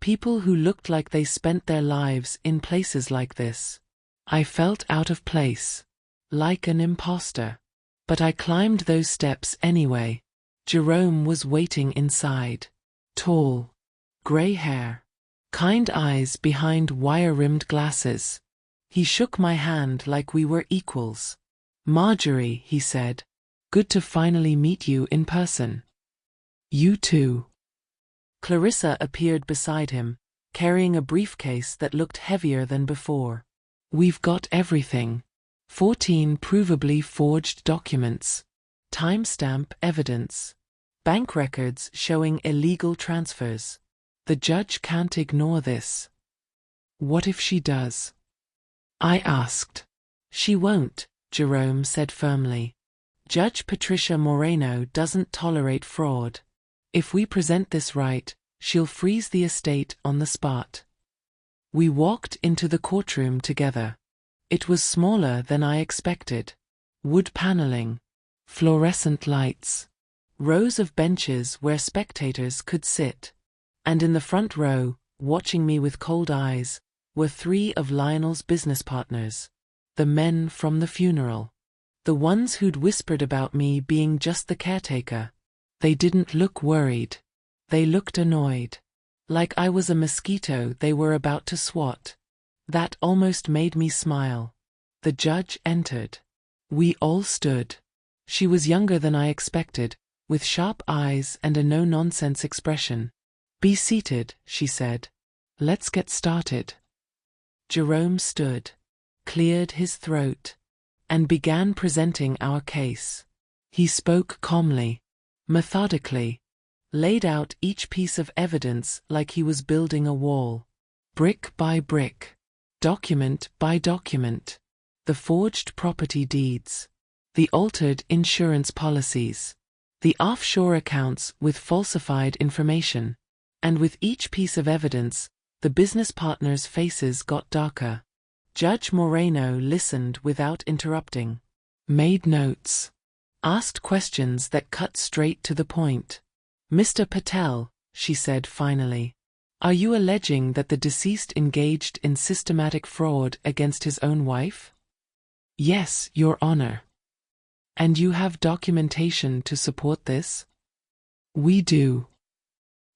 S1: People who looked like they spent their lives in places like this. I felt out of place. Like an imposter. But I climbed those steps anyway. Jerome was waiting inside. Tall. Gray hair. Kind eyes behind wire-rimmed glasses. He shook my hand like we were equals. Marjorie, he said. Good to finally meet you in person. You too. Clarissa appeared beside him, carrying a briefcase that looked heavier than before. We've got everything. 14 provably forged documents. Timestamp evidence. Bank records showing illegal transfers. The judge can't ignore this. What if she does? I asked. She won't, Jerome said firmly. Judge Patricia Moreno doesn't tolerate fraud. If we present this right, she'll freeze the estate on the spot. We walked into the courtroom together. It was smaller than I expected. Wood paneling. Fluorescent lights. Rows of benches where spectators could sit. And in the front row, watching me with cold eyes, were 3 of Lionel's business partners. The men from the funeral. The ones who'd whispered about me being just the caretaker. They didn't look worried. They looked annoyed. Like I was a mosquito they were about to swat. That almost made me smile. The judge entered. We all stood. She was younger than I expected, with sharp eyes and a no-nonsense expression. "Be seated," she said. "Let's get started." Jerome stood, cleared his throat, and began presenting our case. He spoke calmly, methodically, laid out each piece of evidence like he was building a wall. Brick by brick, document by document. The forged property deeds, the altered insurance policies, the offshore accounts with falsified information. And with each piece of evidence, the business partners' faces got darker. Judge Moreno listened without interrupting, made notes, asked questions that cut straight to the point. "Mr. Patel," she said finally, "are you alleging that the deceased engaged in systematic fraud against his own wife?" "Yes, Your Honor." "And you have documentation to support this?" "We do."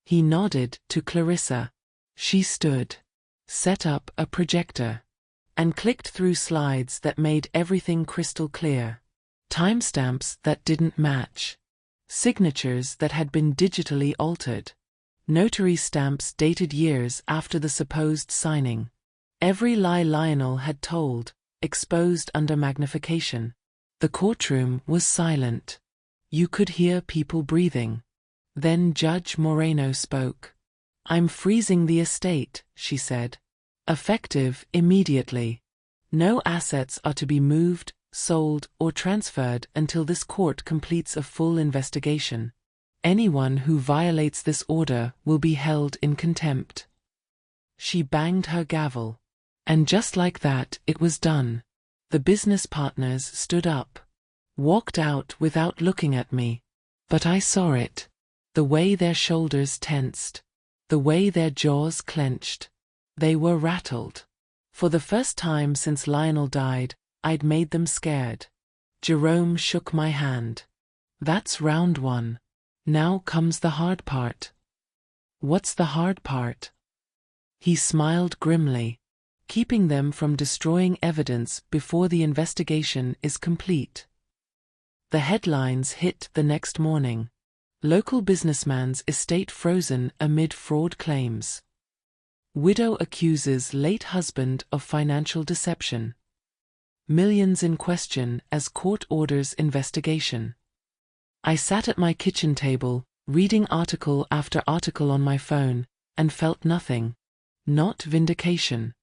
S1: He nodded to Clarissa. She stood, set up a projector, and clicked through slides that made everything crystal clear. Timestamps that didn't match. Signatures that had been digitally altered. Notary stamps dated years after the supposed signing. Every lie Lionel had told, exposed under magnification. The courtroom was silent. You could hear people breathing. Then Judge Moreno spoke. "I'm freezing the estate," she said. "Effective immediately. No assets are to be moved, sold, or transferred until this court completes a full investigation. Anyone who violates this order will be held in contempt." She banged her gavel. And just like that, it was done. The business partners stood up, walked out without looking at me. But I saw it. The way their shoulders tensed. The way their jaws clenched. They were rattled. For the first time since Lionel died, I'd made them scared. Jerome shook my hand. "That's round one. Now comes the hard part." "What's the hard part?" He smiled grimly. "Keeping them from destroying evidence before the investigation is complete." The headlines hit the next morning. Local businessman's estate frozen amid fraud claims. Widow accuses late husband of financial deception. Millions in question as court orders investigation. I sat at my kitchen table, reading article after article on my phone, and felt nothing. Not vindication.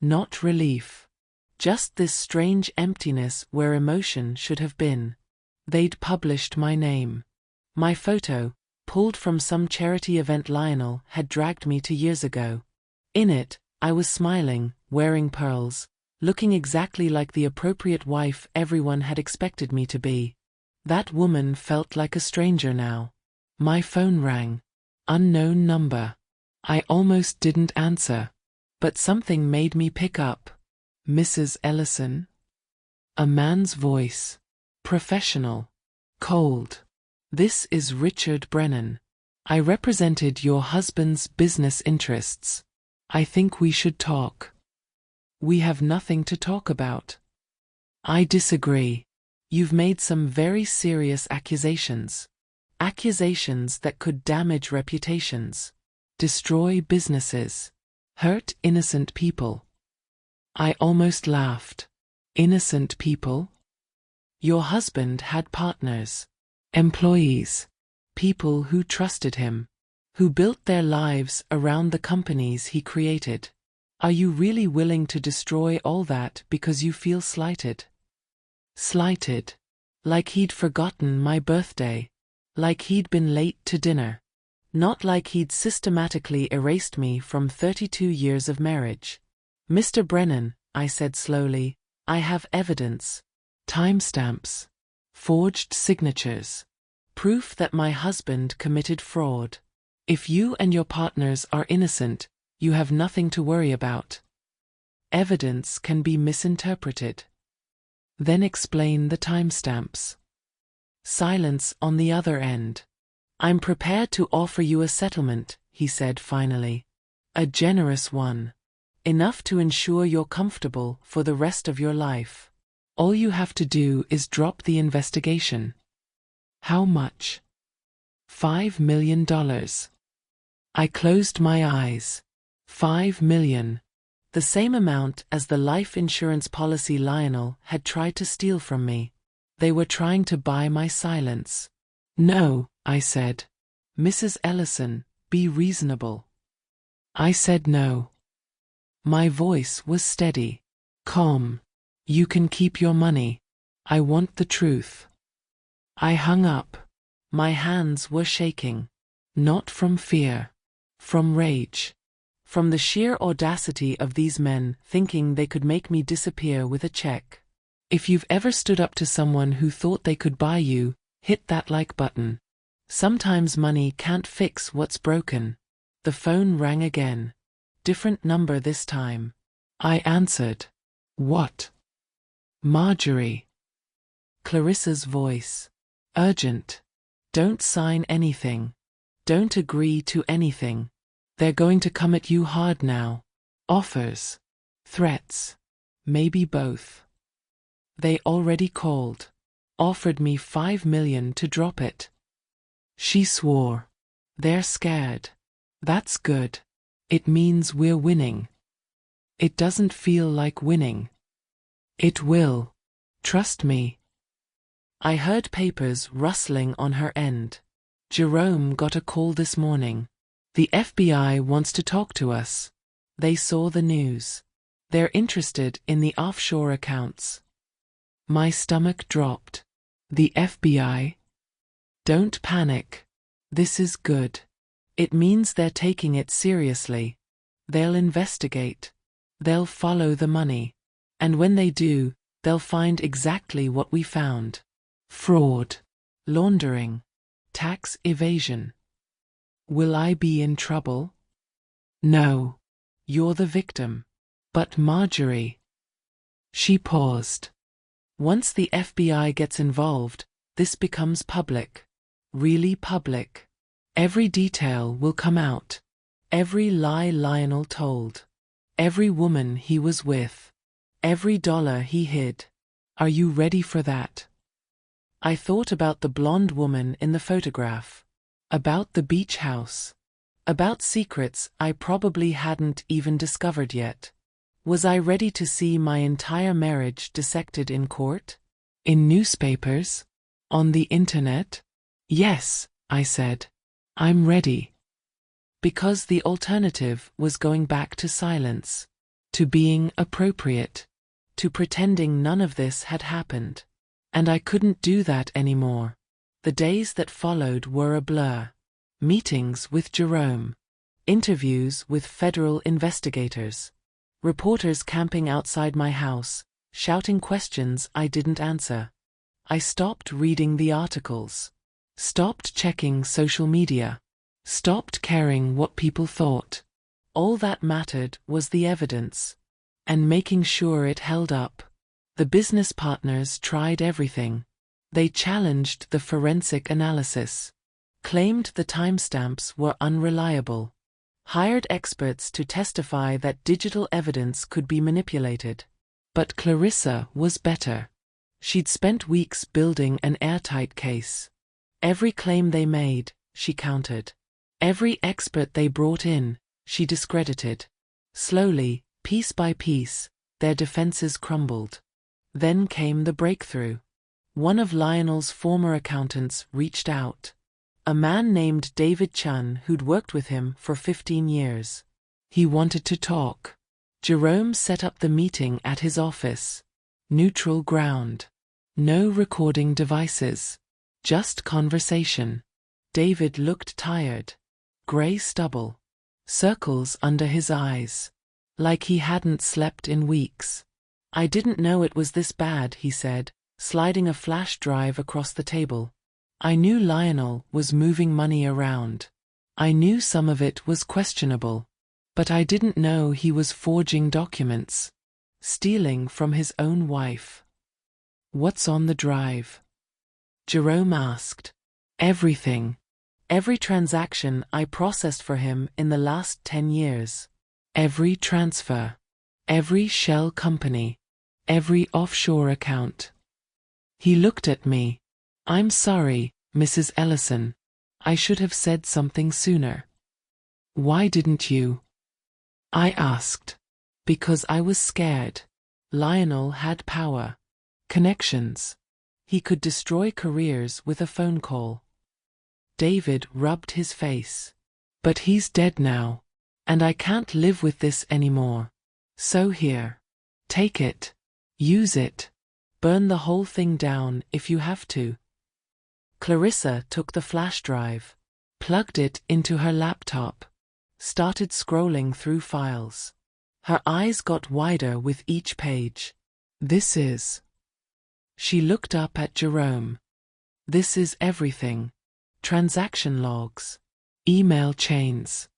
S1: Not relief. Just this strange emptiness where emotion should have been. They'd published my name. My photo, pulled from some charity event Lionel had dragged me to years ago. In it, I was smiling, wearing pearls, looking exactly like the appropriate wife everyone had expected me to be. That woman felt like a stranger now. My phone rang. Unknown number. I almost didn't answer. But something made me pick up. "Mrs. Ellison?" A man's voice. Professional. Cold. "This is Richard Brennan. I represented your husband's business interests. I think we should talk." "We have nothing to talk about." "I disagree. You've made some very serious accusations. Accusations that could damage reputations, destroy businesses, hurt innocent people." I almost laughed. Innocent people? Your husband had partners, employees, people who trusted him, who built their lives around the companies he created. Are you really willing to destroy all that because you feel slighted? Slighted. Like he'd forgotten my birthday. Like he'd been late to dinner. Not like he'd systematically erased me from 32 years of marriage. "Mr. Brennan," I said slowly, "I have evidence. Timestamps. Forged signatures. Proof that my husband committed fraud. If you and your partners are innocent, you have nothing to worry about. Evidence can be misinterpreted." "Then explain the timestamps." Silence on the other end. I'm prepared to offer you a settlement, he said finally. A generous one. Enough to ensure you're comfortable for the rest of your life. All you have to do is drop the investigation. How much? $5 million. I closed my eyes. $5 million. The same amount as the life insurance policy Lionel had tried to steal from me. They were trying to buy my silence. No, I said. Mrs. Ellison, be reasonable. I said no. My voice was steady. Calm. You can keep your money. I want the truth. I hung up. My hands were shaking. Not from fear. From rage. From the sheer audacity of these men thinking they could make me disappear with a check. If you've ever stood up to someone who thought they could buy you, hit that like button. Sometimes money can't fix what's broken. The phone rang again. Different number this time. I answered. What? Marjorie. Clarissa's voice. Urgent. Don't sign anything. Don't agree to anything. They're going to come at you hard now. Offers. Threats. Maybe both. They already called. Offered me $5 million to drop it. She swore. They're scared. That's good. It means we're winning. It doesn't feel like winning. It will. Trust me. I heard papers rustling on her end. Jerome got a call this morning. The FBI wants to talk to us. They saw the news. They're interested in the offshore accounts. My stomach dropped. The FBI? Don't panic. This is good. It means they're taking it seriously. They'll investigate. They'll follow the money. And when they do, they'll find exactly what we found. Fraud. Laundering. Tax evasion. Will I be in trouble? No. You're the victim. But Marjorie. She paused. Once the FBI gets involved, this becomes public. Really public. Every detail will come out. Every lie Lionel told. Every woman he was with. Every dollar he hid. Are you ready for that? I thought about the blonde woman in the photograph. About the beach house. About secrets I probably hadn't even discovered yet. Was I ready to see my entire marriage dissected in court? In newspapers? On the internet? Yes, I said. I'm ready. Because the alternative was going back to silence. To being appropriate. To pretending none of this had happened. And I couldn't do that anymore. The days that followed were a blur. Meetings with Jerome. Interviews with federal investigators. Reporters camping outside my house, shouting questions I didn't answer. I stopped reading the articles. Stopped checking social media. Stopped caring what people thought. All that mattered was the evidence. And making sure it held up. The business partners tried everything. They challenged the forensic analysis. Claimed the timestamps were unreliable. Hired experts to testify that digital evidence could be manipulated. But Clarissa was better. She'd spent weeks building an airtight case. Every claim they made, she countered. Every expert they brought in, she discredited. Slowly, piece by piece, their defenses crumbled. Then came the breakthrough. One of Lionel's former accountants reached out. A man named David Chun who'd worked with him for 15 years. He wanted to talk. Jerome set up the meeting at his office. Neutral ground. No recording devices. Just conversation. David looked tired. Gray stubble. Circles under his eyes. Like he hadn't slept in weeks. I didn't know it was this bad, he said, sliding a flash drive across the table. I knew Lionel was moving money around. I knew some of it was questionable. But I didn't know he was forging documents. Stealing from his own wife. What's on the drive? Jerome asked. Everything. Every transaction I processed for him in the last 10 years. Every transfer. Every shell company. Every offshore account. He looked at me. "I'm sorry, Mrs. Ellison. I should have said something sooner." "Why didn't you?" I asked. "Because I was scared." Lionel had power. Connections. He could destroy careers with a phone call. David rubbed his face. "But he's dead now. And I can't live with this anymore. So here. Take it. Use it. Burn the whole thing down if you have to." Clarissa took the flash drive, plugged it into her laptop, started scrolling through files. Her eyes got wider with each page. "This is..." She looked up at Jerome. "This is everything. Transaction logs. Email chains.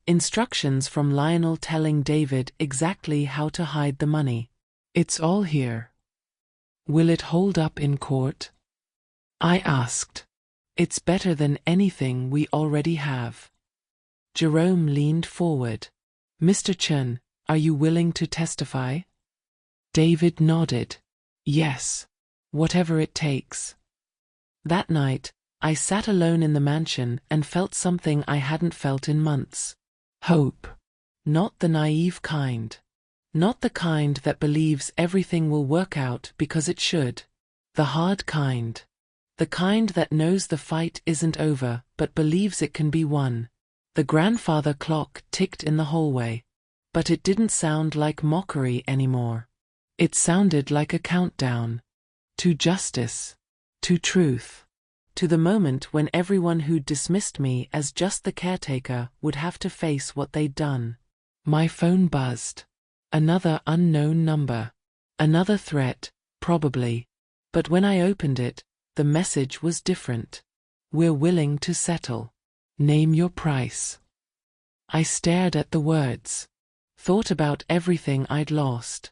S1: Instructions from Lionel telling David exactly how to hide the money. It's all here." "Will it hold up in court?" I asked. "It's better than anything we already have." Jerome leaned forward. "Mr. Chen, are you willing to testify?" David nodded. "Yes. Whatever it takes." That night, I sat alone in the mansion and felt something I hadn't felt in months. Hope. Not the naive kind. Not the kind that believes everything will work out because it should. The hard kind. The kind that knows the fight isn't over but believes it can be won. The grandfather clock ticked in the hallway. But it didn't sound like mockery anymore. It sounded like a countdown. To justice. To truth. To the moment when everyone who'd dismissed me as just the caretaker would have to face what they'd done. My phone buzzed. Another unknown number. Another threat, probably. But when I opened it, the message was different. "We're willing to settle. Name your price." I stared at the words. Thought about everything I'd lost.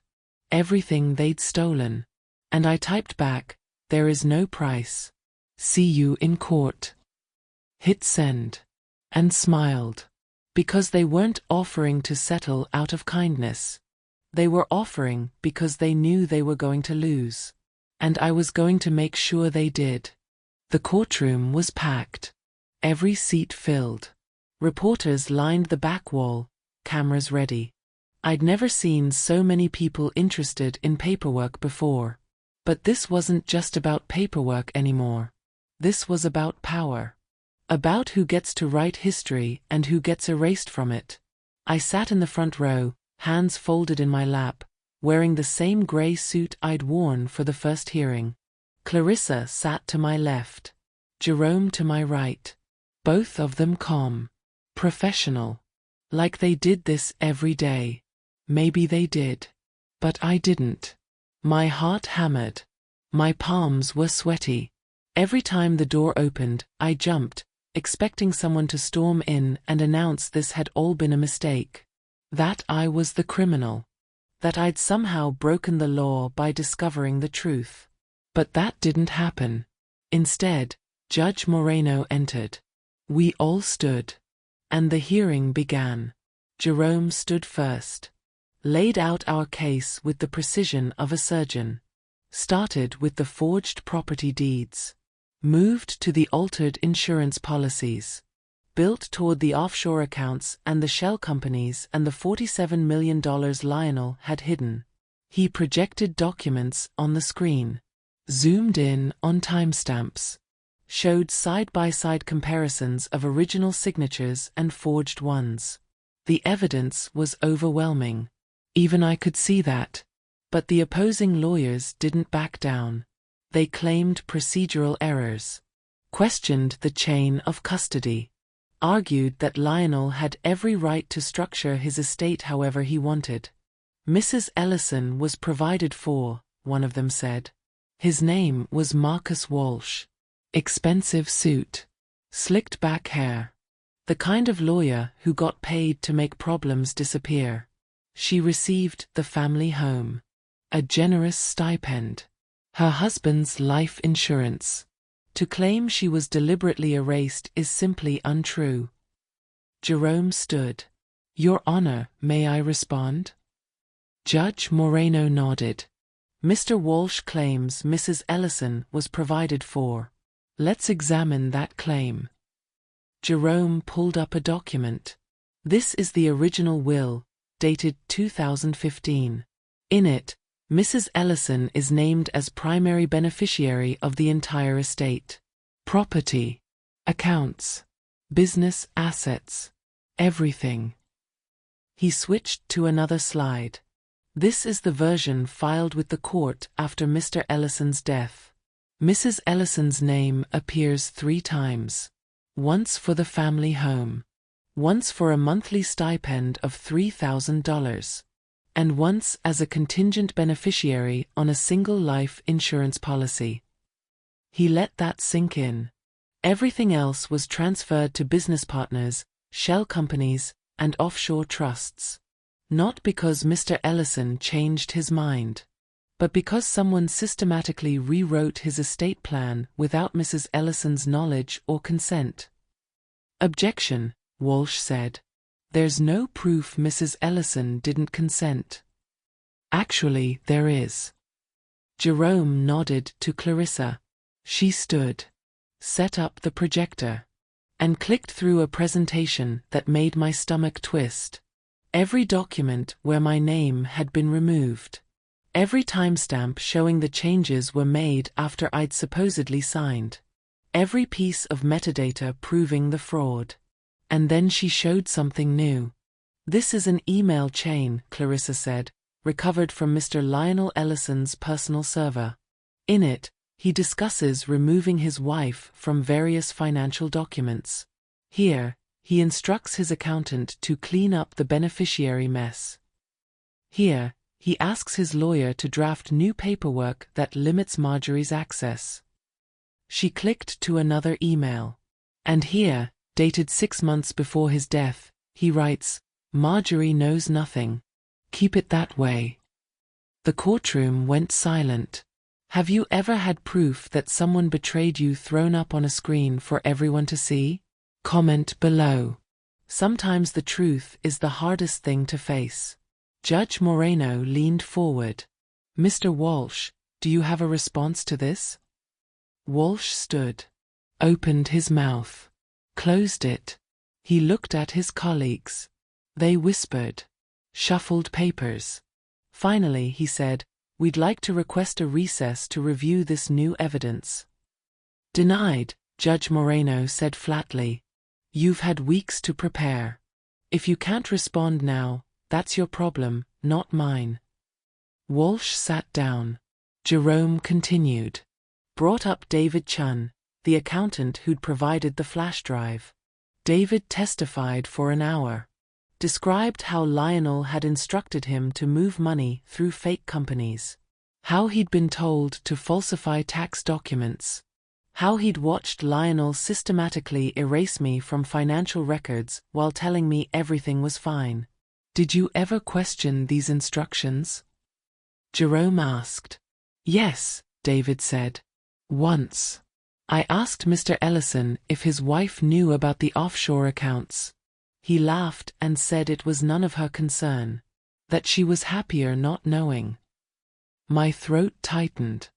S1: Everything they'd stolen. And I typed back, "There is no price. See you in court." Hit send. And smiled. Because they weren't offering to settle out of kindness. They were offering because they knew they were going to lose. And I was going to make sure they did. The courtroom was packed. Every seat filled. Reporters lined the back wall, cameras ready. I'd never seen so many people interested in paperwork before. But this wasn't just about paperwork anymore. This was about power. About who gets to write history and who gets erased from it. I sat in the front row, hands folded in my lap, wearing the same gray suit I'd worn for the first hearing. Clarissa sat to my left. Jerome to my right. Both of them calm. Professional. Like they did this every day. Maybe they did. But I didn't. My heart hammered. My palms were sweaty. Every time the door opened, I jumped, expecting someone to storm in and announce this had all been a mistake. That I was the criminal. That I'd somehow broken the law by discovering the truth. But that didn't happen. Instead, Judge Moreno entered. We all stood. And the hearing began. Jerome stood first. Laid out our case with the precision of a surgeon. Started with the forged property deeds. Moved to the altered insurance policies. Built toward the offshore accounts and the shell companies and the $47 million Lionel had hidden. He projected documents on the screen. Zoomed in on timestamps. Showed side-by-side comparisons of original signatures and forged ones. The evidence was overwhelming. Even I could see that. But the opposing lawyers didn't back down. They claimed procedural errors. Questioned the chain of custody. Argued that Lionel had every right to structure his estate however he wanted. Mrs. Ellison was provided for, one of them said. His name was Marcus Walsh. Expensive suit. Slicked back hair. The kind of lawyer who got paid to make problems disappear. She received the family home. A generous stipend. Her husband's life insurance. To claim she was deliberately erased is simply untrue. Jerome stood. Your Honor, may I respond? Judge Moreno nodded. Mr. Walsh claims Mrs. Ellison was provided for. Let's examine that claim. Jerome pulled up a document. This is the original will, dated 2015. In it, Mrs. Ellison is named as primary beneficiary of the entire estate. Property, accounts, business assets, everything. He switched to another slide. This is the version filed with the court after Mr. Ellison's death. Mrs. Ellison's name appears 3 times. Once for the family home. Once for a monthly stipend of $3,000. And once as a contingent beneficiary on a single life insurance policy. He let that sink in. Everything else was transferred to business partners, shell companies, and offshore trusts. Not because Mr. Ellison changed his mind, but because someone systematically rewrote his estate plan without Mrs. Ellison's knowledge or consent. Objection, Walsh said. There's no proof Mrs. Ellison didn't consent. Actually, there is. Jerome nodded to Clarissa. She stood, set up the projector, and clicked through a presentation that made my stomach twist. Every document where my name had been removed. Every timestamp showing the changes were made after I'd supposedly signed. Every piece of metadata proving the fraud. And then she showed something new. This is an email chain, Clarissa said, recovered from Mr. Lionel Ellison's personal server. In it, he discusses removing his wife from various financial documents. Here, he instructs his accountant to clean up the beneficiary mess. Here, he asks his lawyer to draft new paperwork that limits Marjorie's access. She clicked to another email. And here, dated 6 months before his death, he writes, Marjorie knows nothing. Keep it that way. The courtroom went silent. Have you ever had proof that someone betrayed you thrown up on a screen for everyone to see? Comment below. Sometimes the truth is the hardest thing to face. Judge Moreno leaned forward. Mr. Walsh, do you have a response to this? Walsh stood, opened his mouth, closed it. He looked at his colleagues. They whispered, shuffled papers. Finally, he said, We'd like to request a recess to review this new evidence. Denied, Judge Moreno said flatly. You've had weeks to prepare. If you can't respond now, that's your problem, not mine. Walsh sat down. Jerome continued. Brought up David Chun, the accountant who'd provided the flash drive. David testified for an hour. Described how Lionel had instructed him to move money through fake companies. How he'd been told to falsify tax documents. How he'd watched Lionel systematically erase me from financial records while telling me everything was fine. Did you ever question these instructions? Jerome asked. Yes, David said. Once. I asked Mr. Ellison if his wife knew about the offshore accounts. He laughed and said it was none of her concern. That she was happier not knowing. My throat tightened.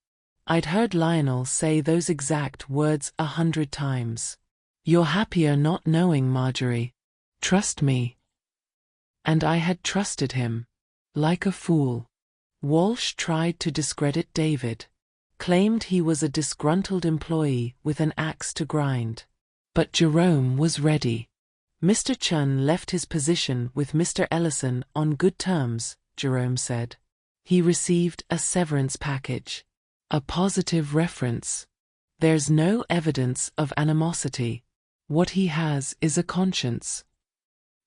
S1: I'd heard Lionel say those exact words 100 times. You're happier not knowing, Marjorie. Trust me. And I had trusted him. Like a fool. Walsh tried to discredit David. Claimed he was a disgruntled employee with an axe to grind. But Jerome was ready. Mr. Chun left his position with Mr. Ellison on good terms, Jerome said. He received a severance package. A positive reference. There's no evidence of animosity. What he has is a conscience.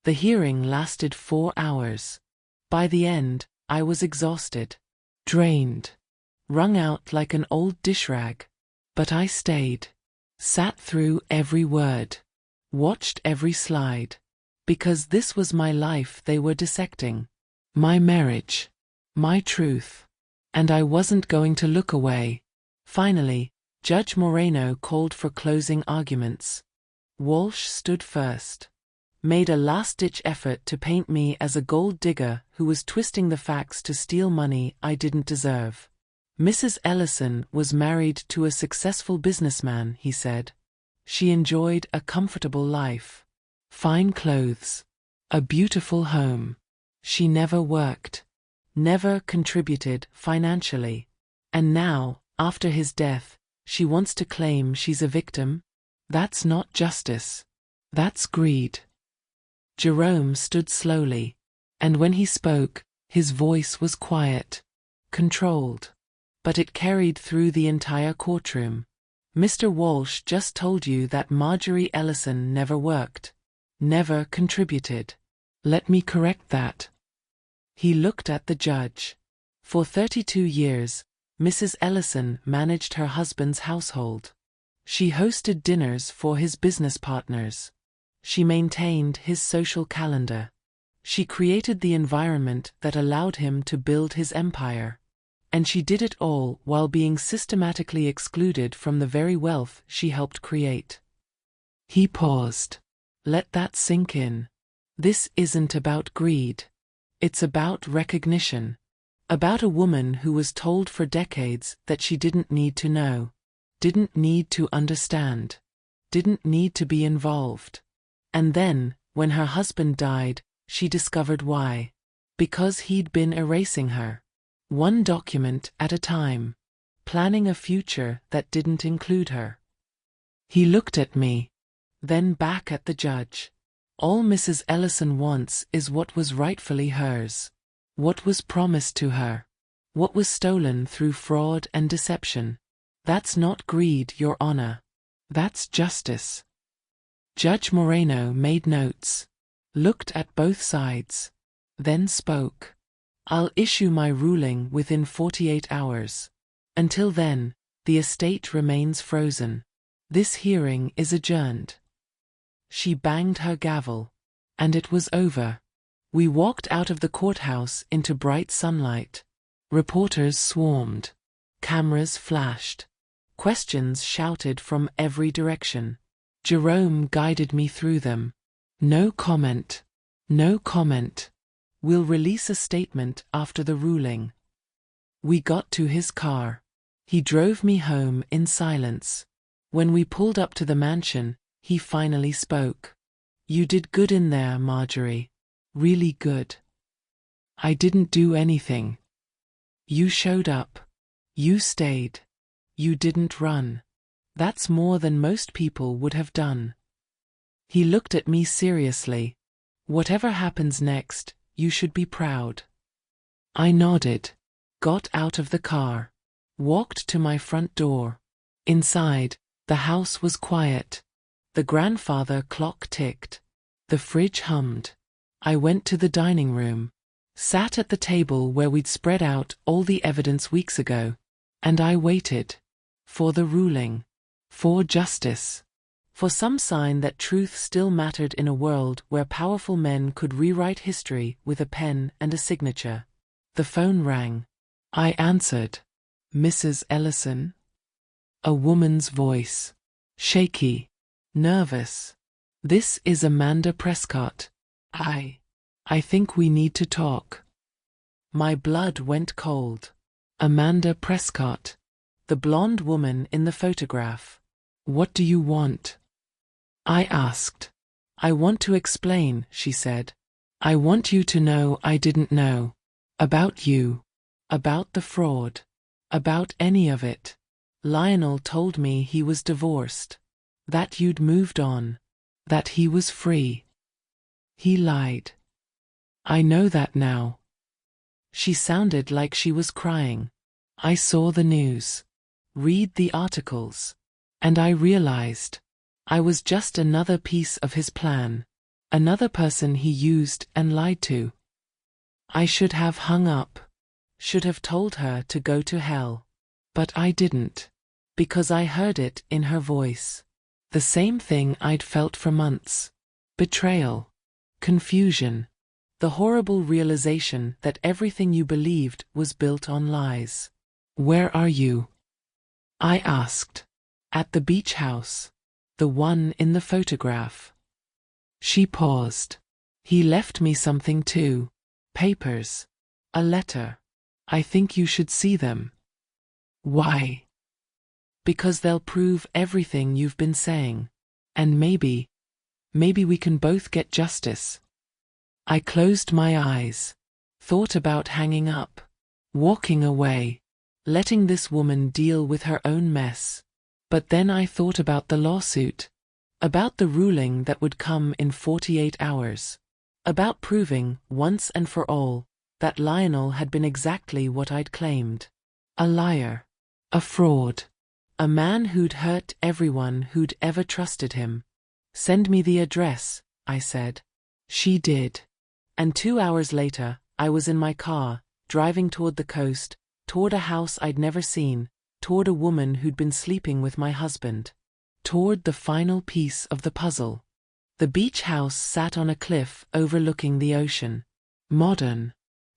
S1: The hearing lasted 4 hours. By the end, I was exhausted. Drained. Wrung out like an old dish rag. But I stayed. Sat through every word. Watched every slide. Because this was my life they were dissecting. My marriage. My truth. And I wasn't going to look away. Finally, Judge Moreno called for closing arguments. Walsh stood first. Made a last-ditch effort to paint me as a gold digger who was twisting the facts to steal money I didn't deserve. Mrs. Ellison was married to a successful businessman, he said. She enjoyed a comfortable life. Fine clothes. A beautiful home. She never worked. Never contributed financially. And now, after his death, she wants to claim she's a victim? That's not justice. That's greed. Jerome stood slowly, and when he spoke, his voice was quiet, controlled. But it carried through the entire courtroom. Mr. Walsh just told you that Marjorie Ellison never worked, never contributed. Let me correct that. He looked at the judge. For 32 years, Mrs. Ellison managed her husband's household. She hosted dinners for his business partners. She maintained his social calendar. She created the environment that allowed him to build his empire. And she did it all while being systematically excluded from the very wealth she helped create. He paused. Let that sink in. This isn't about greed. It's about recognition. About a woman who was told for decades that she didn't need to know, didn't need to understand, didn't need to be involved. And then, when her husband died, she discovered why. Because he'd been erasing her. One document at a time. Planning a future that didn't include her. He looked at me, then back at the judge. All Mrs. Ellison wants is what was rightfully hers. What was promised to her. What was stolen through fraud and deception. That's not greed, Your Honor. That's justice. Judge Moreno made notes. Looked at both sides. Then spoke. I'll issue my ruling within 48 hours. Until then, the estate remains frozen. This hearing is adjourned. She banged her gavel. And it was over. We walked out of the courthouse into bright sunlight. Reporters swarmed. Cameras flashed. Questions shouted from every direction. Jerome guided me through them. No comment. No comment. We'll release a statement after the ruling. We got to his car. He drove me home in silence. When we pulled up to the mansion, he finally spoke. You did good in there, Marjorie. Really good. I didn't do anything. You showed up. You stayed. You didn't run. That's more than most people would have done. He looked at me seriously. Whatever happens next, you should be proud. I nodded. Got out of the car. Walked to my front door. Inside, the house was quiet. The grandfather clock ticked. The fridge hummed. I went to the dining room. Sat at the table where we'd spread out all the evidence weeks ago. And I waited. For the ruling. For justice. For some sign that truth still mattered in a world where powerful men could rewrite history with a pen and a signature. The phone rang. I answered. Mrs. Ellison? A woman's voice. Shaky. Nervous. This is Amanda Prescott. I think we need to talk. My blood went cold. Amanda Prescott. The blonde woman in the photograph. What do you want? I asked. I want to explain, she said. I want you to know I didn't know. About you. About the fraud. About any of it. Lionel told me he was divorced. That you'd moved on. That he was free. He lied. I know that now. She sounded like she was crying. I saw the news. Read the articles. And I realized. I was just another piece of his plan. Another person he used and lied to. I should have hung up. Should have told her to go to hell. But I didn't. Because I heard it in her voice. The same thing I'd felt for months. Betrayal. Confusion. The horrible realization that everything you believed was built on lies. Where are you? I asked. At the beach house. The one in the photograph. She paused. He left me something too. Papers. A letter. I think you should see them. Why? Because they'll prove everything you've been saying. And maybe we can both get justice. I closed my eyes. Thought about hanging up. Walking away. Letting this woman deal with her own mess. But then I thought about the lawsuit. About the ruling that would come in 48 hours. About proving, once and for all, that Lionel had been exactly what I'd claimed. A liar. A fraud. A man who'd hurt everyone who'd ever trusted him. Send me the address, I said. She did. And 2 hours later, I was in my car, driving toward the coast, toward a house I'd never seen, toward a woman who'd been sleeping with my husband. Toward the final piece of the puzzle. The beach house sat on a cliff overlooking the ocean. Modern.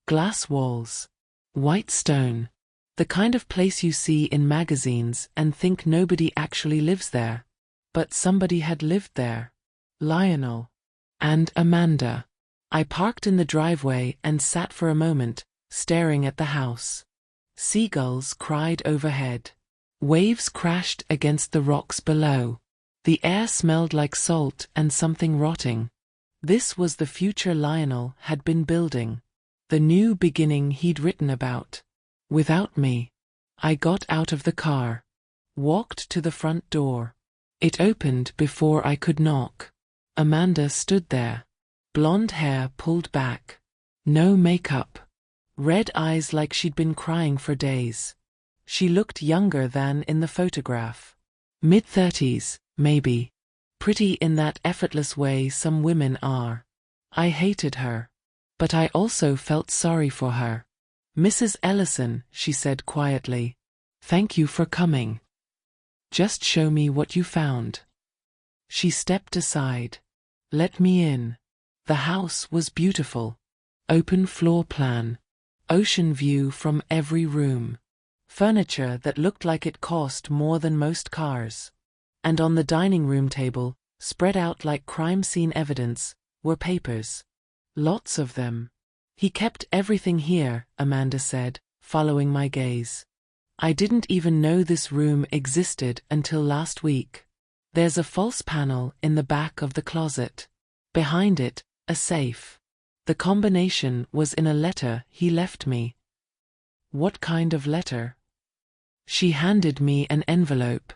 S1: Glass walls. White stone. The kind of place you see in magazines and think nobody actually lives there. But somebody had lived there. Lionel. And Amanda. I parked in the driveway and sat for a moment, staring at the house. Seagulls cried overhead. Waves crashed against the rocks below. The air smelled like salt and something rotting. This was the future Lionel had been building. The new beginning he'd written about. Without me. I got out of the car. Walked to the front door. It opened before I could knock. Amanda stood there. Blonde hair pulled back. No makeup. Red eyes like she'd been crying for days. She looked younger than in the photograph. Mid-30s, maybe. Pretty in that effortless way some women are. I hated her. But I also felt sorry for her. Mrs. Ellison, she said quietly. Thank you for coming. Just show me what you found. She stepped aside. Let me in. The house was beautiful. Open floor plan. Ocean view from every room. Furniture that looked like it cost more than most cars. And on the dining room table, spread out like crime scene evidence, were papers. Lots of them. He kept everything here, Amanda said, following my gaze. I didn't even know this room existed until last week. There's a false panel in the back of the closet. Behind it, a safe. The combination was in a letter he left me. What kind of letter? She handed me an envelope.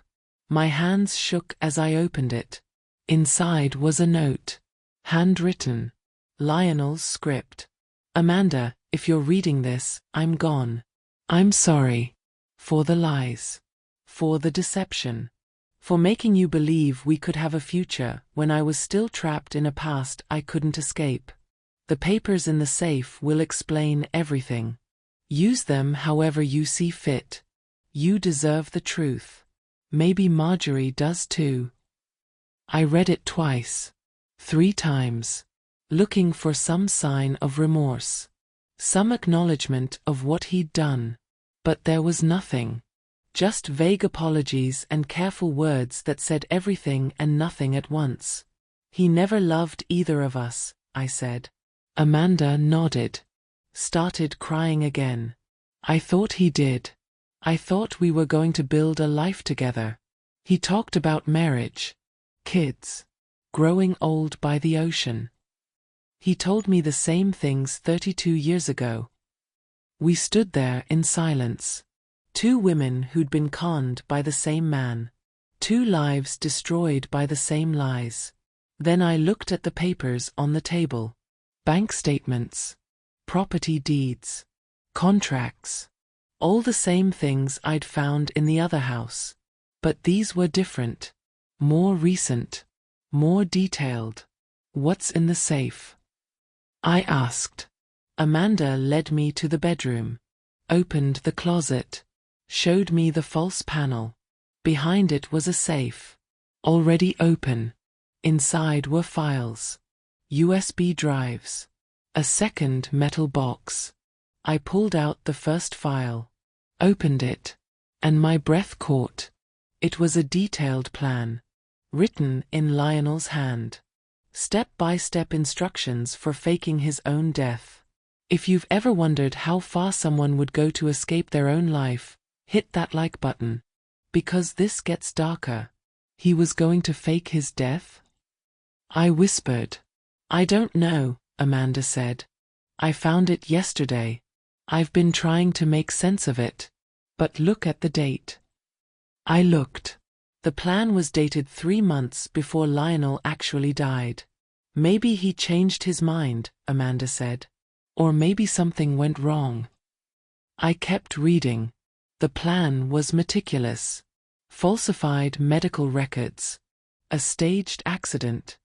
S1: My hands shook as I opened it. Inside was a note. Handwritten. Lionel's script. Amanda, if you're reading this, I'm gone. I'm sorry. For the lies. For the deception. For making you believe we could have a future when I was still trapped in a past I couldn't escape. The papers in the safe will explain everything. Use them however you see fit. You deserve the truth. Maybe Marjorie does too. I read it twice. 3 times. Looking for some sign of remorse. Some acknowledgement of what he'd done. But there was nothing. Just vague apologies and careful words that said everything and nothing at once. He never loved either of us, I said. Amanda nodded. Started crying again. I thought he did. I thought we were going to build a life together. He talked about marriage. Kids. Growing old by the ocean. He told me the same things 32 years ago. We stood there in silence. 2 women who'd been conned by the same man. 2 lives destroyed by the same lies. Then I looked at the papers on the table. Bank statements. Property deeds. Contracts. All the same things I'd found in the other house. But these were different. More recent. More detailed. What's in the safe? I asked. Amanda led me to the bedroom. Opened the closet. Showed me the false panel. Behind it was a safe. Already open. Inside were files. USB drives. A second metal box. I pulled out the first file. Opened it. And my breath caught. It was a detailed plan, written in Lionel's hand. Step-by-step instructions for faking his own death. If you've ever wondered how far someone would go to escape their own life, hit that like button. Because this gets darker. He was going to fake his death? I whispered. I don't know, Amanda said. I found it yesterday. I've been trying to make sense of it. But look at the date. I looked. The plan was dated 3 months before Lionel actually died. Maybe he changed his mind, Amanda said. Or maybe something went wrong. I kept reading. The plan was meticulous. Falsified medical records. A staged accident.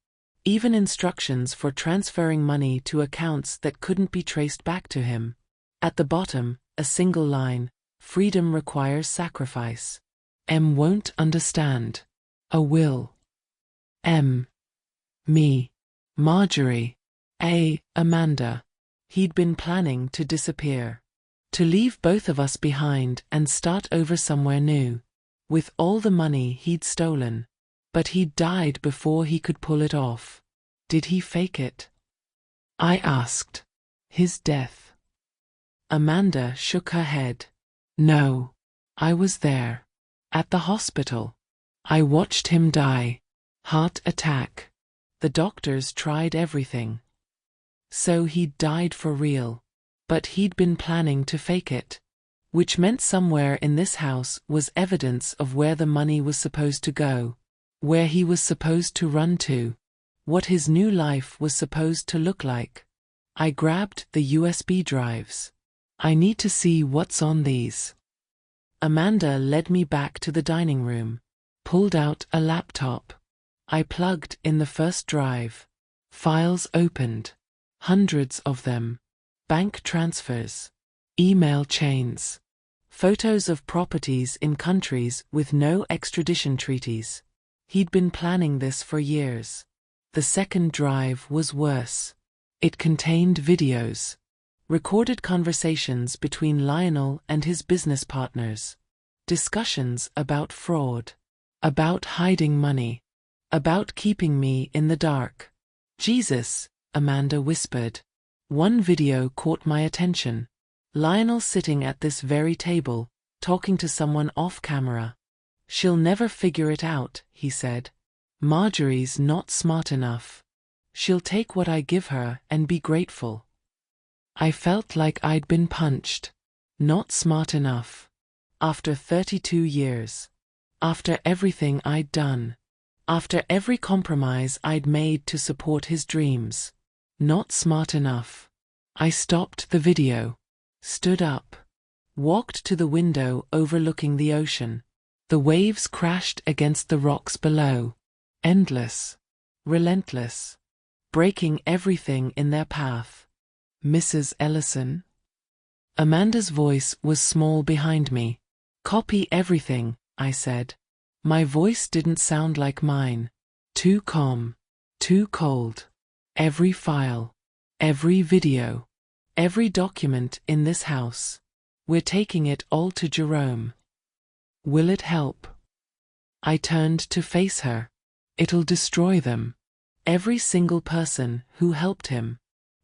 S1: Even instructions for transferring money to accounts that couldn't be traced back to him. At the bottom, a single line, freedom requires sacrifice. M won't understand. A will. M. Me. Marjorie. A. Amanda. He'd been planning to disappear. To leave both of us behind and start over somewhere new. With all the money he'd stolen. But he'd died before he could pull it off. Did he fake it? I asked. His death. Amanda shook her head. No. I was there. At the hospital. I watched him die. Heart attack. The doctors tried everything. So he'd died for real. But he'd been planning to fake it. Which meant somewhere in this house was evidence of where the money was supposed to go. Where he was supposed to run to. What his new life was supposed to look like. I grabbed the USB drives. I need to see what's on these. Amanda led me back to the dining room. Pulled out a laptop. I plugged in the first drive. Files opened. Hundreds of them. Bank transfers. Email chains. Photos of properties in countries with no extradition treaties. He'd been planning this for years. The second drive was worse. It contained videos. Recorded conversations between Lionel and his business partners. Discussions about fraud. About hiding money. About keeping me in the dark. Jesus, Amanda whispered. One video caught my attention. Lionel sitting at this very table, talking to someone off camera. She'll never figure it out, he said. Marjorie's not smart enough. She'll take what I give her and be grateful. I felt like I'd been punched. Not smart enough. After 32 years. After everything I'd done. After every compromise I'd made to support his dreams. Not smart enough. I stopped the video. Stood up. Walked to the window overlooking the ocean. The waves crashed against the rocks below. Endless. Relentless. Breaking everything in their path. Mrs. Ellison? Amanda's voice was small behind me. Copy everything, I said. My voice didn't sound like mine. Too calm. Too cold. Every file. Every video. Every document in this house. We're taking it all to Jerome. Will it help? I turned to face her. It'll destroy them. Every single person who helped him.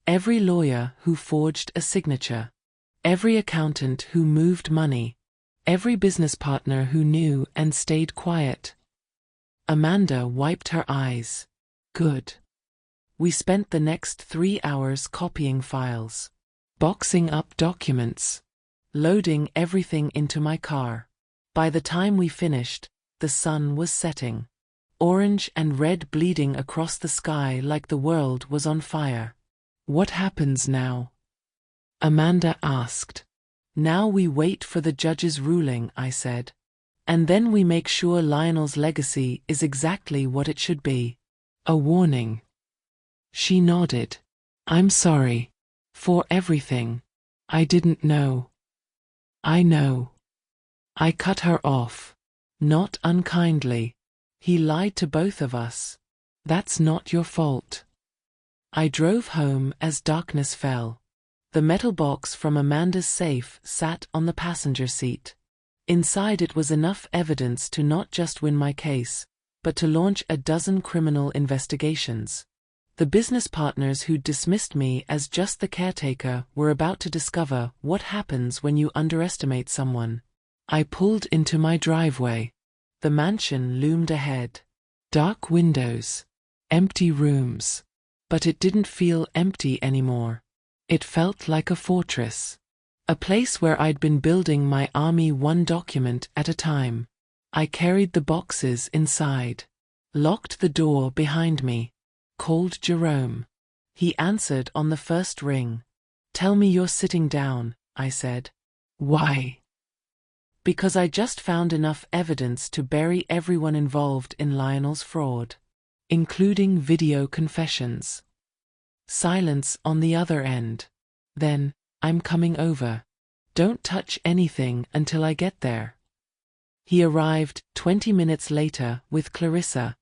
S1: Every lawyer who forged a signature. Every accountant who moved money. Every business partner who knew and stayed quiet. Amanda wiped her eyes. Good. We spent the next 3 hours copying files. Boxing up documents. Loading everything into my car. By the time we finished, the sun was setting. Orange and red bleeding across the sky like the world was on fire. What happens now? Amanda asked. Now we wait for the judge's ruling, I said. And then we make sure Lionel's legacy is exactly what it should be. A warning. She nodded. I'm sorry. For everything. I didn't know. I know. I cut her off. Not unkindly. He lied to both of us. That's not your fault. I drove home as darkness fell. The metal box from Amanda's safe sat on the passenger seat. Inside it was enough evidence to not just win my case, but to launch a dozen criminal investigations. The business partners who dismissed me as just the caretaker were about to discover what happens when you underestimate someone. I pulled into my driveway. The mansion loomed ahead. Dark windows. Empty rooms. But it didn't feel empty anymore. It felt like a fortress. A place where I'd been building my army one document at a time. I carried the boxes inside. Locked the door behind me. Called Jerome. He answered on the first ring. "Tell me you're sitting down," I said. "Why?" "Because I just found enough evidence to bury everyone involved in Lionel's fraud. Including video confessions." Silence on the other end. "Then, I'm coming over. Don't touch anything until I get there." He arrived 20 minutes later with Clarissa.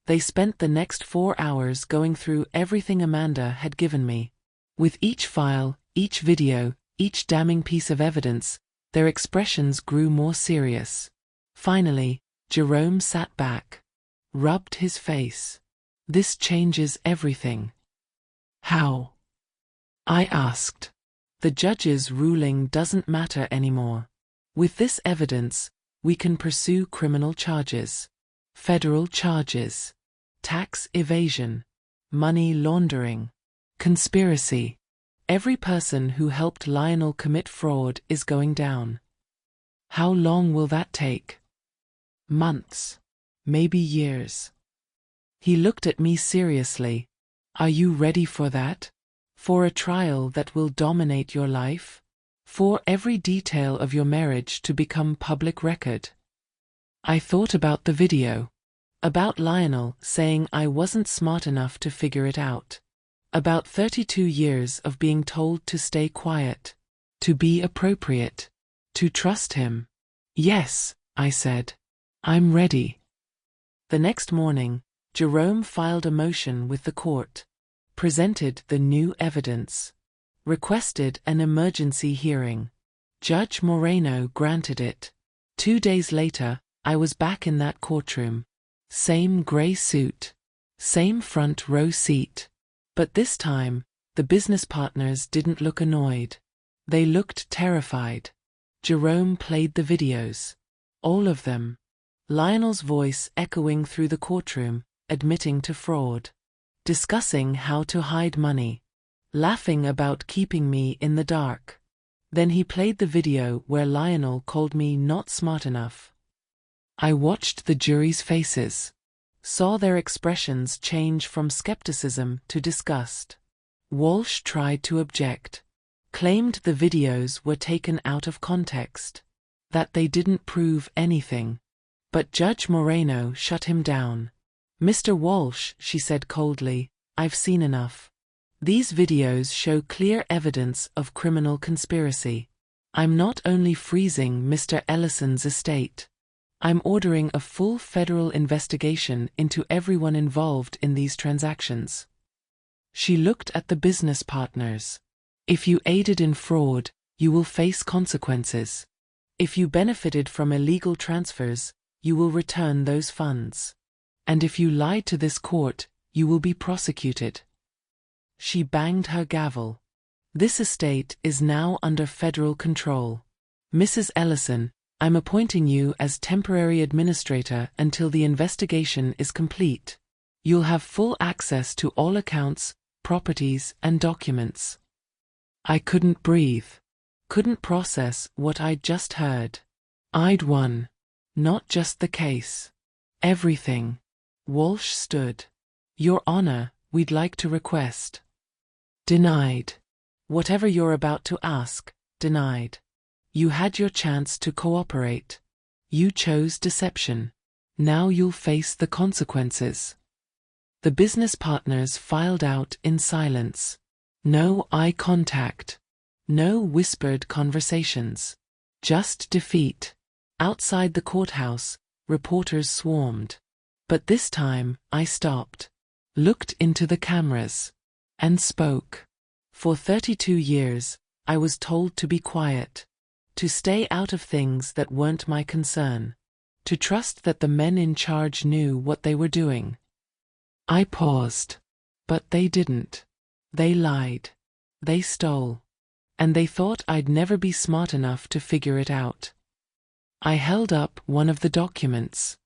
S1: They spent the next 4 hours going through everything Amanda had given me. With each file, each video, each damning piece of evidence, their expressions grew more serious. Finally, Jerome sat back. Rubbed his face. "This changes everything." "How?" I asked. "The judge's ruling doesn't matter anymore. With this evidence, we can pursue criminal charges. Federal charges. Tax evasion. Money laundering. Conspiracy. Every person who helped Lionel commit fraud is going down." "How long will that take?" "Months. Maybe years." He looked at me seriously. "Are you ready for that? For a trial that will dominate your life? For every detail of your marriage to become public record?" I thought about the video. About Lionel saying I wasn't smart enough to figure it out. About 32 years of being told to stay quiet. To be appropriate. To trust him. "Yes," I said. "I'm ready." The next morning, Jerome filed a motion with the court. Presented the new evidence. Requested an emergency hearing. Judge Moreno granted it. 2 days later, I was back in that courtroom. Same gray suit. Same front row seat. But this time, the business partners didn't look annoyed. They looked terrified. Jerome played the videos. All of them. Lionel's voice echoing through the courtroom, admitting to fraud. Discussing how to hide money. Laughing about keeping me in the dark. Then he played the video where Lionel called me not smart enough. I watched the jury's faces. Saw their expressions change from skepticism to disgust. Walsh tried to object. Claimed the videos were taken out of context. That they didn't prove anything. But Judge Moreno shut him down. "Mr. Walsh," she said coldly, "I've seen enough. These videos show clear evidence of criminal conspiracy. I'm not only freezing Mr. Ellison's estate. I'm ordering a full federal investigation into everyone involved in these transactions." She looked at the business partners. "If you aided in fraud, you will face consequences. If you benefited from illegal transfers, you will return those funds. And if you lied to this court, you will be prosecuted." She banged her gavel. "This estate is now under federal control. Mrs. Ellison, I'm appointing you as temporary administrator until the investigation is complete. You'll have full access to all accounts, properties, and documents." I couldn't breathe. Couldn't process what I'd just heard. I'd won. Not just the case. Everything. Walsh stood. "Your Honor, we'd like to request." Denied. Whatever you're about to ask, denied. You had your chance to cooperate. You chose deception. Now you'll face the consequences. The business partners filed out in silence. No eye contact. No whispered conversations. Just defeat. Outside the courthouse, reporters swarmed. But this time, I stopped. Looked into the cameras. And spoke. For 32 years, I was told to be quiet. To stay out of things that weren't my concern. To trust that the men in charge knew what they were doing. I paused. But they didn't. They lied. They stole. And they thought I'd never be smart enough to figure it out. I held up one of the documents.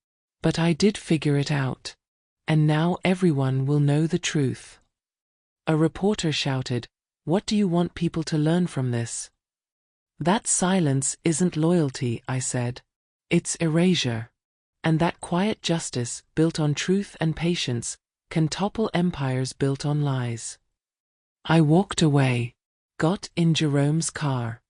S1: But I did figure it out. And now everyone will know the truth. A reporter shouted, "What do you want people to learn from this?" "That silence isn't loyalty," I said. "It's erasure. And that quiet justice, built on truth and patience, can topple empires built on lies." I walked away, got in Jerome's car,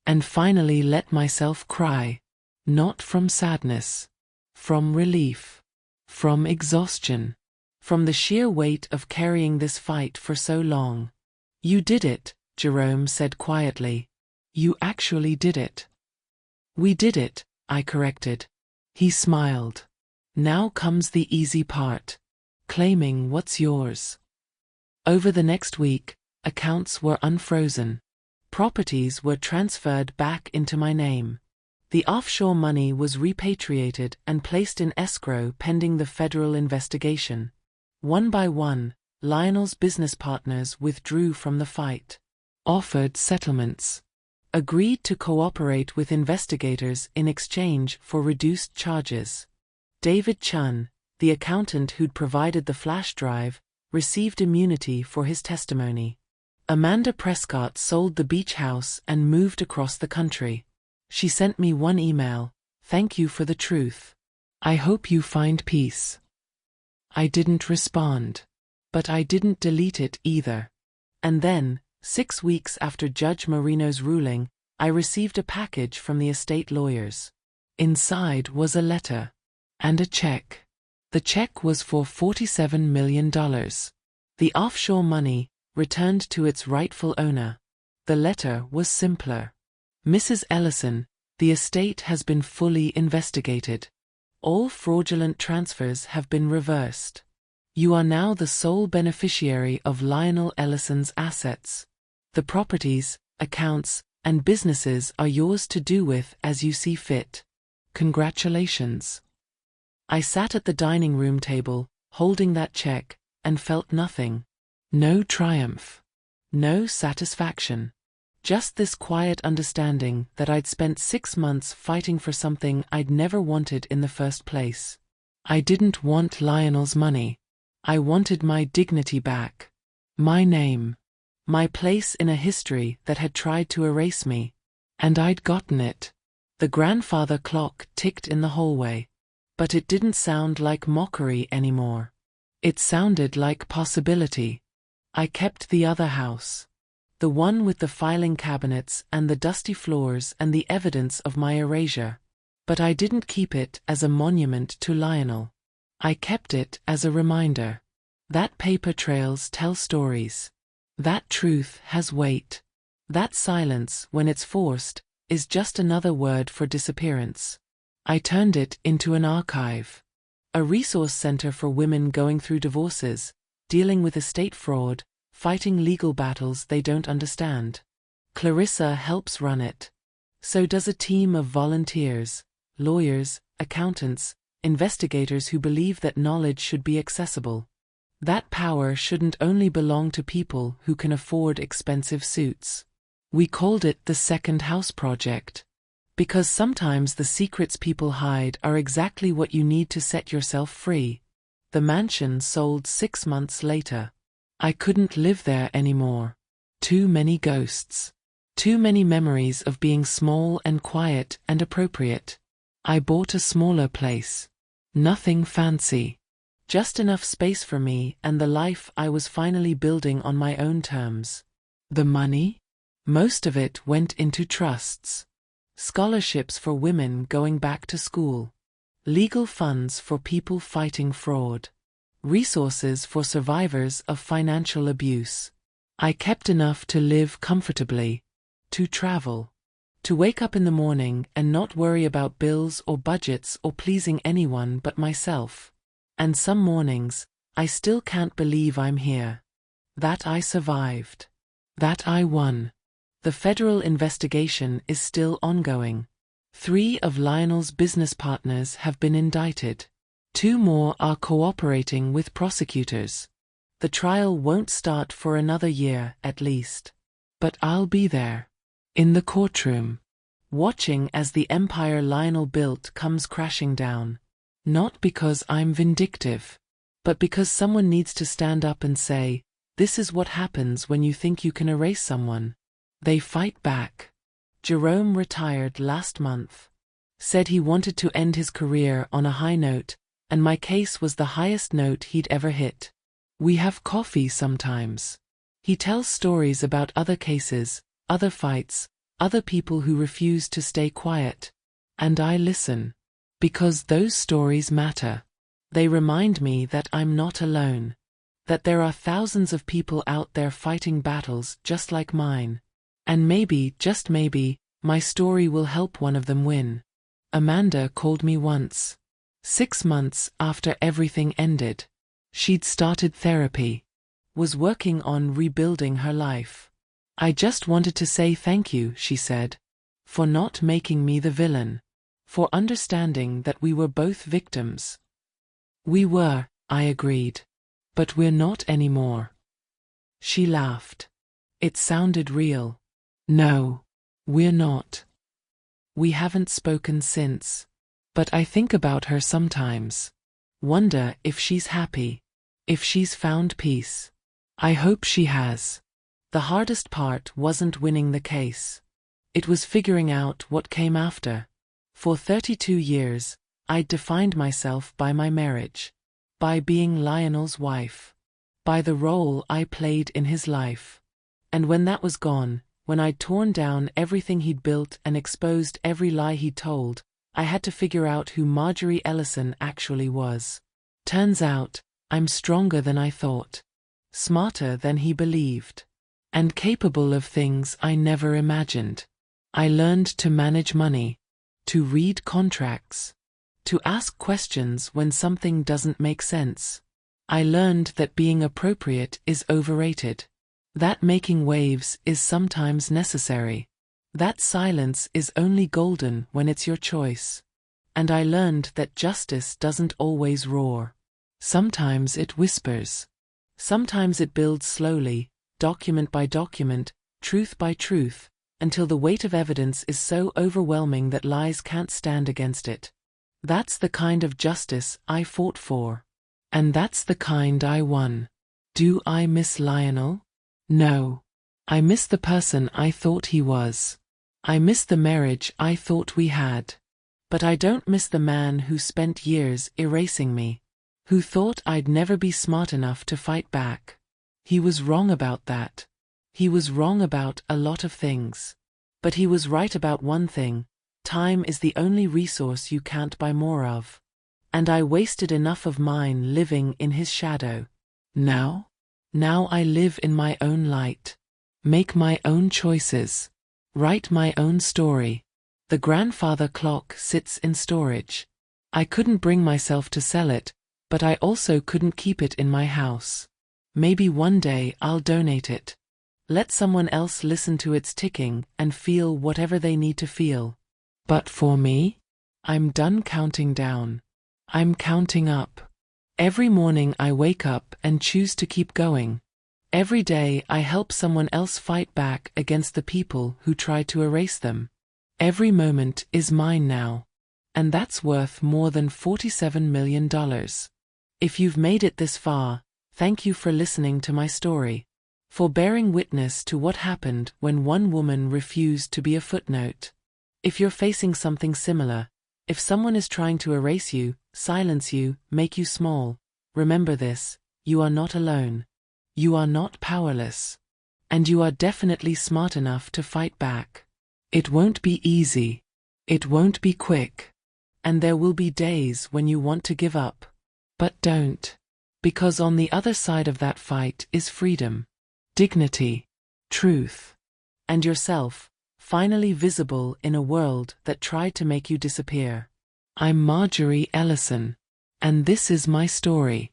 S1: and finally let myself cry. Not from sadness. From relief. From exhaustion. From the sheer weight of carrying this fight for so long. "You did it," Jerome said quietly. "You actually did it." "We did it," I corrected. He smiled. "Now comes the easy part. Claiming what's yours." Over the next week, accounts were unfrozen. Properties were transferred back into my name. The offshore money was repatriated and placed in escrow pending the federal investigation. One by one, Lionel's business partners withdrew from the fight. Offered settlements. Agreed to cooperate with investigators in exchange for reduced charges. David Chun, the accountant who'd provided the flash drive, received immunity for his testimony. Amanda Prescott sold the beach house and moved across the country. She sent me one email, "Thank you for the truth. I hope you find peace." I didn't respond. But I didn't delete it either. And then, 6 weeks after Judge Marino's ruling, I received a package from the estate lawyers. Inside was a letter. And a check. The check was for $47 million. The offshore money, returned to its rightful owner. The letter was simpler. "Mrs. Ellison, the estate has been fully investigated. All fraudulent transfers have been reversed. You are now the sole beneficiary of Lionel Ellison's assets. The properties, accounts, and businesses are yours to do with as you see fit. Congratulations." I sat at the dining room table, holding that check, and felt nothing. No triumph. No satisfaction. Just this quiet understanding that I'd spent 6 months fighting for something I'd never wanted in the first place. I didn't want Lionel's money. I wanted my dignity back. My name. My place in a history that had tried to erase me. And I'd gotten it. The grandfather clock ticked in the hallway. But it didn't sound like mockery anymore. It sounded like possibility. I kept the other house. The one with the filing cabinets and the dusty floors and the evidence of my erasure. But I didn't keep it as a monument to Lionel. I kept it as a reminder. That paper trails tell stories. That truth has weight. That silence, when it's forced, is just another word for disappearance. I turned it into an archive. A resource center for women going through divorces, dealing with estate fraud, fighting legal battles they don't understand. Clarissa helps run it. So does a team of volunteers, lawyers, accountants, investigators who believe that knowledge should be accessible. That power shouldn't only belong to people who can afford expensive suits. We called it the Second House Project. Because sometimes the secrets people hide are exactly what you need to set yourself free. The mansion sold 6 months later. I couldn't live there anymore. Too many ghosts. Too many memories of being small and quiet and appropriate. I bought a smaller place. Nothing fancy. Just enough space for me and the life I was finally building on my own terms. The money? Most of it went into trusts. Scholarships for women going back to school. Legal funds for people fighting fraud. Resources for survivors of financial abuse. I kept enough to live comfortably. To travel. To wake up in the morning and not worry about bills or budgets or pleasing anyone but myself. And some mornings, I still can't believe I'm here. That I survived. That I won. The federal investigation is still ongoing. 3 of Lionel's business partners have been indicted. 2 more are cooperating with prosecutors. The trial won't start for another year, at least. But I'll be there. In the courtroom. Watching as the empire Lionel built comes crashing down. Not because I'm vindictive. But because someone needs to stand up and say, this is what happens when you think you can erase someone. They fight back. Jerome retired last month. Said he wanted to end his career on a high note, and my case was the highest note he'd ever hit. We have coffee sometimes. He tells stories about other cases, other fights, other people who refuse to stay quiet. And I listen. Because those stories matter. They remind me that I'm not alone. That there are thousands of people out there fighting battles just like mine. And maybe, just maybe, my story will help one of them win. Amanda called me once. 6 months after everything ended. She'd started therapy. Was working on rebuilding her life. I just wanted to say thank you, she said. For not making me the villain. For understanding that we were both victims. We were, I agreed. But we're not anymore. She laughed. It sounded real. No. We're not. We haven't spoken since. But I think about her sometimes. Wonder if she's happy. If she's found peace. I hope she has. The hardest part wasn't winning the case. It was figuring out what came after. For 32 years, I'd defined myself by my marriage. By being Lionel's wife. By the role I played in his life. And when that was gone, when I'd torn down everything he'd built and exposed every lie he'd told, I had to figure out who Marjorie Ellison actually was. Turns out, I'm stronger than I thought. Smarter than he believed. And capable of things I never imagined. I learned to manage money. To read contracts. To ask questions when something doesn't make sense. I learned that being appropriate is overrated. That making waves is sometimes necessary. That silence is only golden when it's your choice. And I learned that justice doesn't always roar. Sometimes it whispers. Sometimes it builds slowly, document by document, truth by truth, until the weight of evidence is so overwhelming that lies can't stand against it. That's the kind of justice I fought for. And that's the kind I won. Do I miss Lionel? No. I miss the person I thought he was. I miss the marriage I thought we had. But I don't miss the man who spent years erasing me. Who thought I'd never be smart enough to fight back. He was wrong about that. He was wrong about a lot of things. But he was right about one thing. Time is the only resource you can't buy more of. And I wasted enough of mine living in his shadow. Now I live in my own light. Make my own choices. Write my own story. The grandfather clock sits in storage. I couldn't bring myself to sell it, but I also couldn't keep it in my house. Maybe one day I'll donate it. Let someone else listen to its ticking and feel whatever they need to feel. But for me, I'm done counting down. I'm counting up. Every morning I wake up and choose to keep going. Every day I help someone else fight back against the people who try to erase them. Every moment is mine now. And that's worth more than $47 million. If you've made it this far, thank you for listening to my story. For bearing witness to what happened when one woman refused to be a footnote. If you're facing something similar, if someone is trying to erase you, silence you, make you small, remember this: you are not alone. You are not powerless. And you are definitely smart enough to fight back. It won't be easy. It won't be quick. And there will be days when you want to give up. But don't. Because on the other side of that fight is freedom, dignity, truth, and yourself, finally visible in a world that tried to make you disappear. I'm Marjorie Ellison. And this is my story.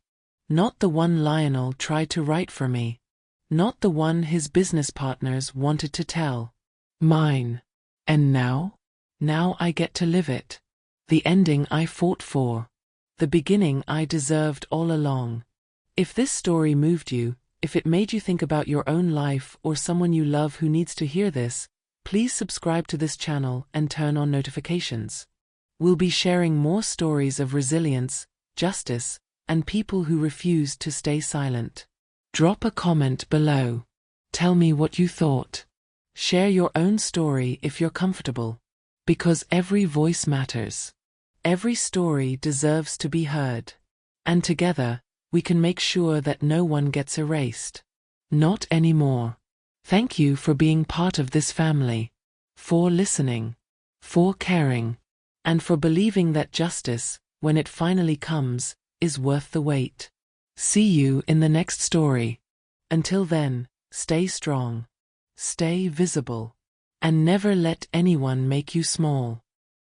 S1: Not the one Lionel tried to write for me. Not the one his business partners wanted to tell. Mine. And now? Now I get to live it. The ending I fought for. The beginning I deserved all along. If this story moved you, if it made you think about your own life or someone you love who needs to hear this, please subscribe to this channel and turn on notifications. We'll be sharing more stories of resilience, justice, and people who refuse to stay silent. Drop a comment below. Tell me what you thought. Share your own story if you're comfortable. Because every voice matters. Every story deserves to be heard. And together, we can make sure that no one gets erased. Not anymore. Thank you for being part of this family. For listening. For caring. And for believing that justice, when it finally comes, is worth the wait. See you in the next story. Until then, stay strong. Stay visible. And never let anyone make you small.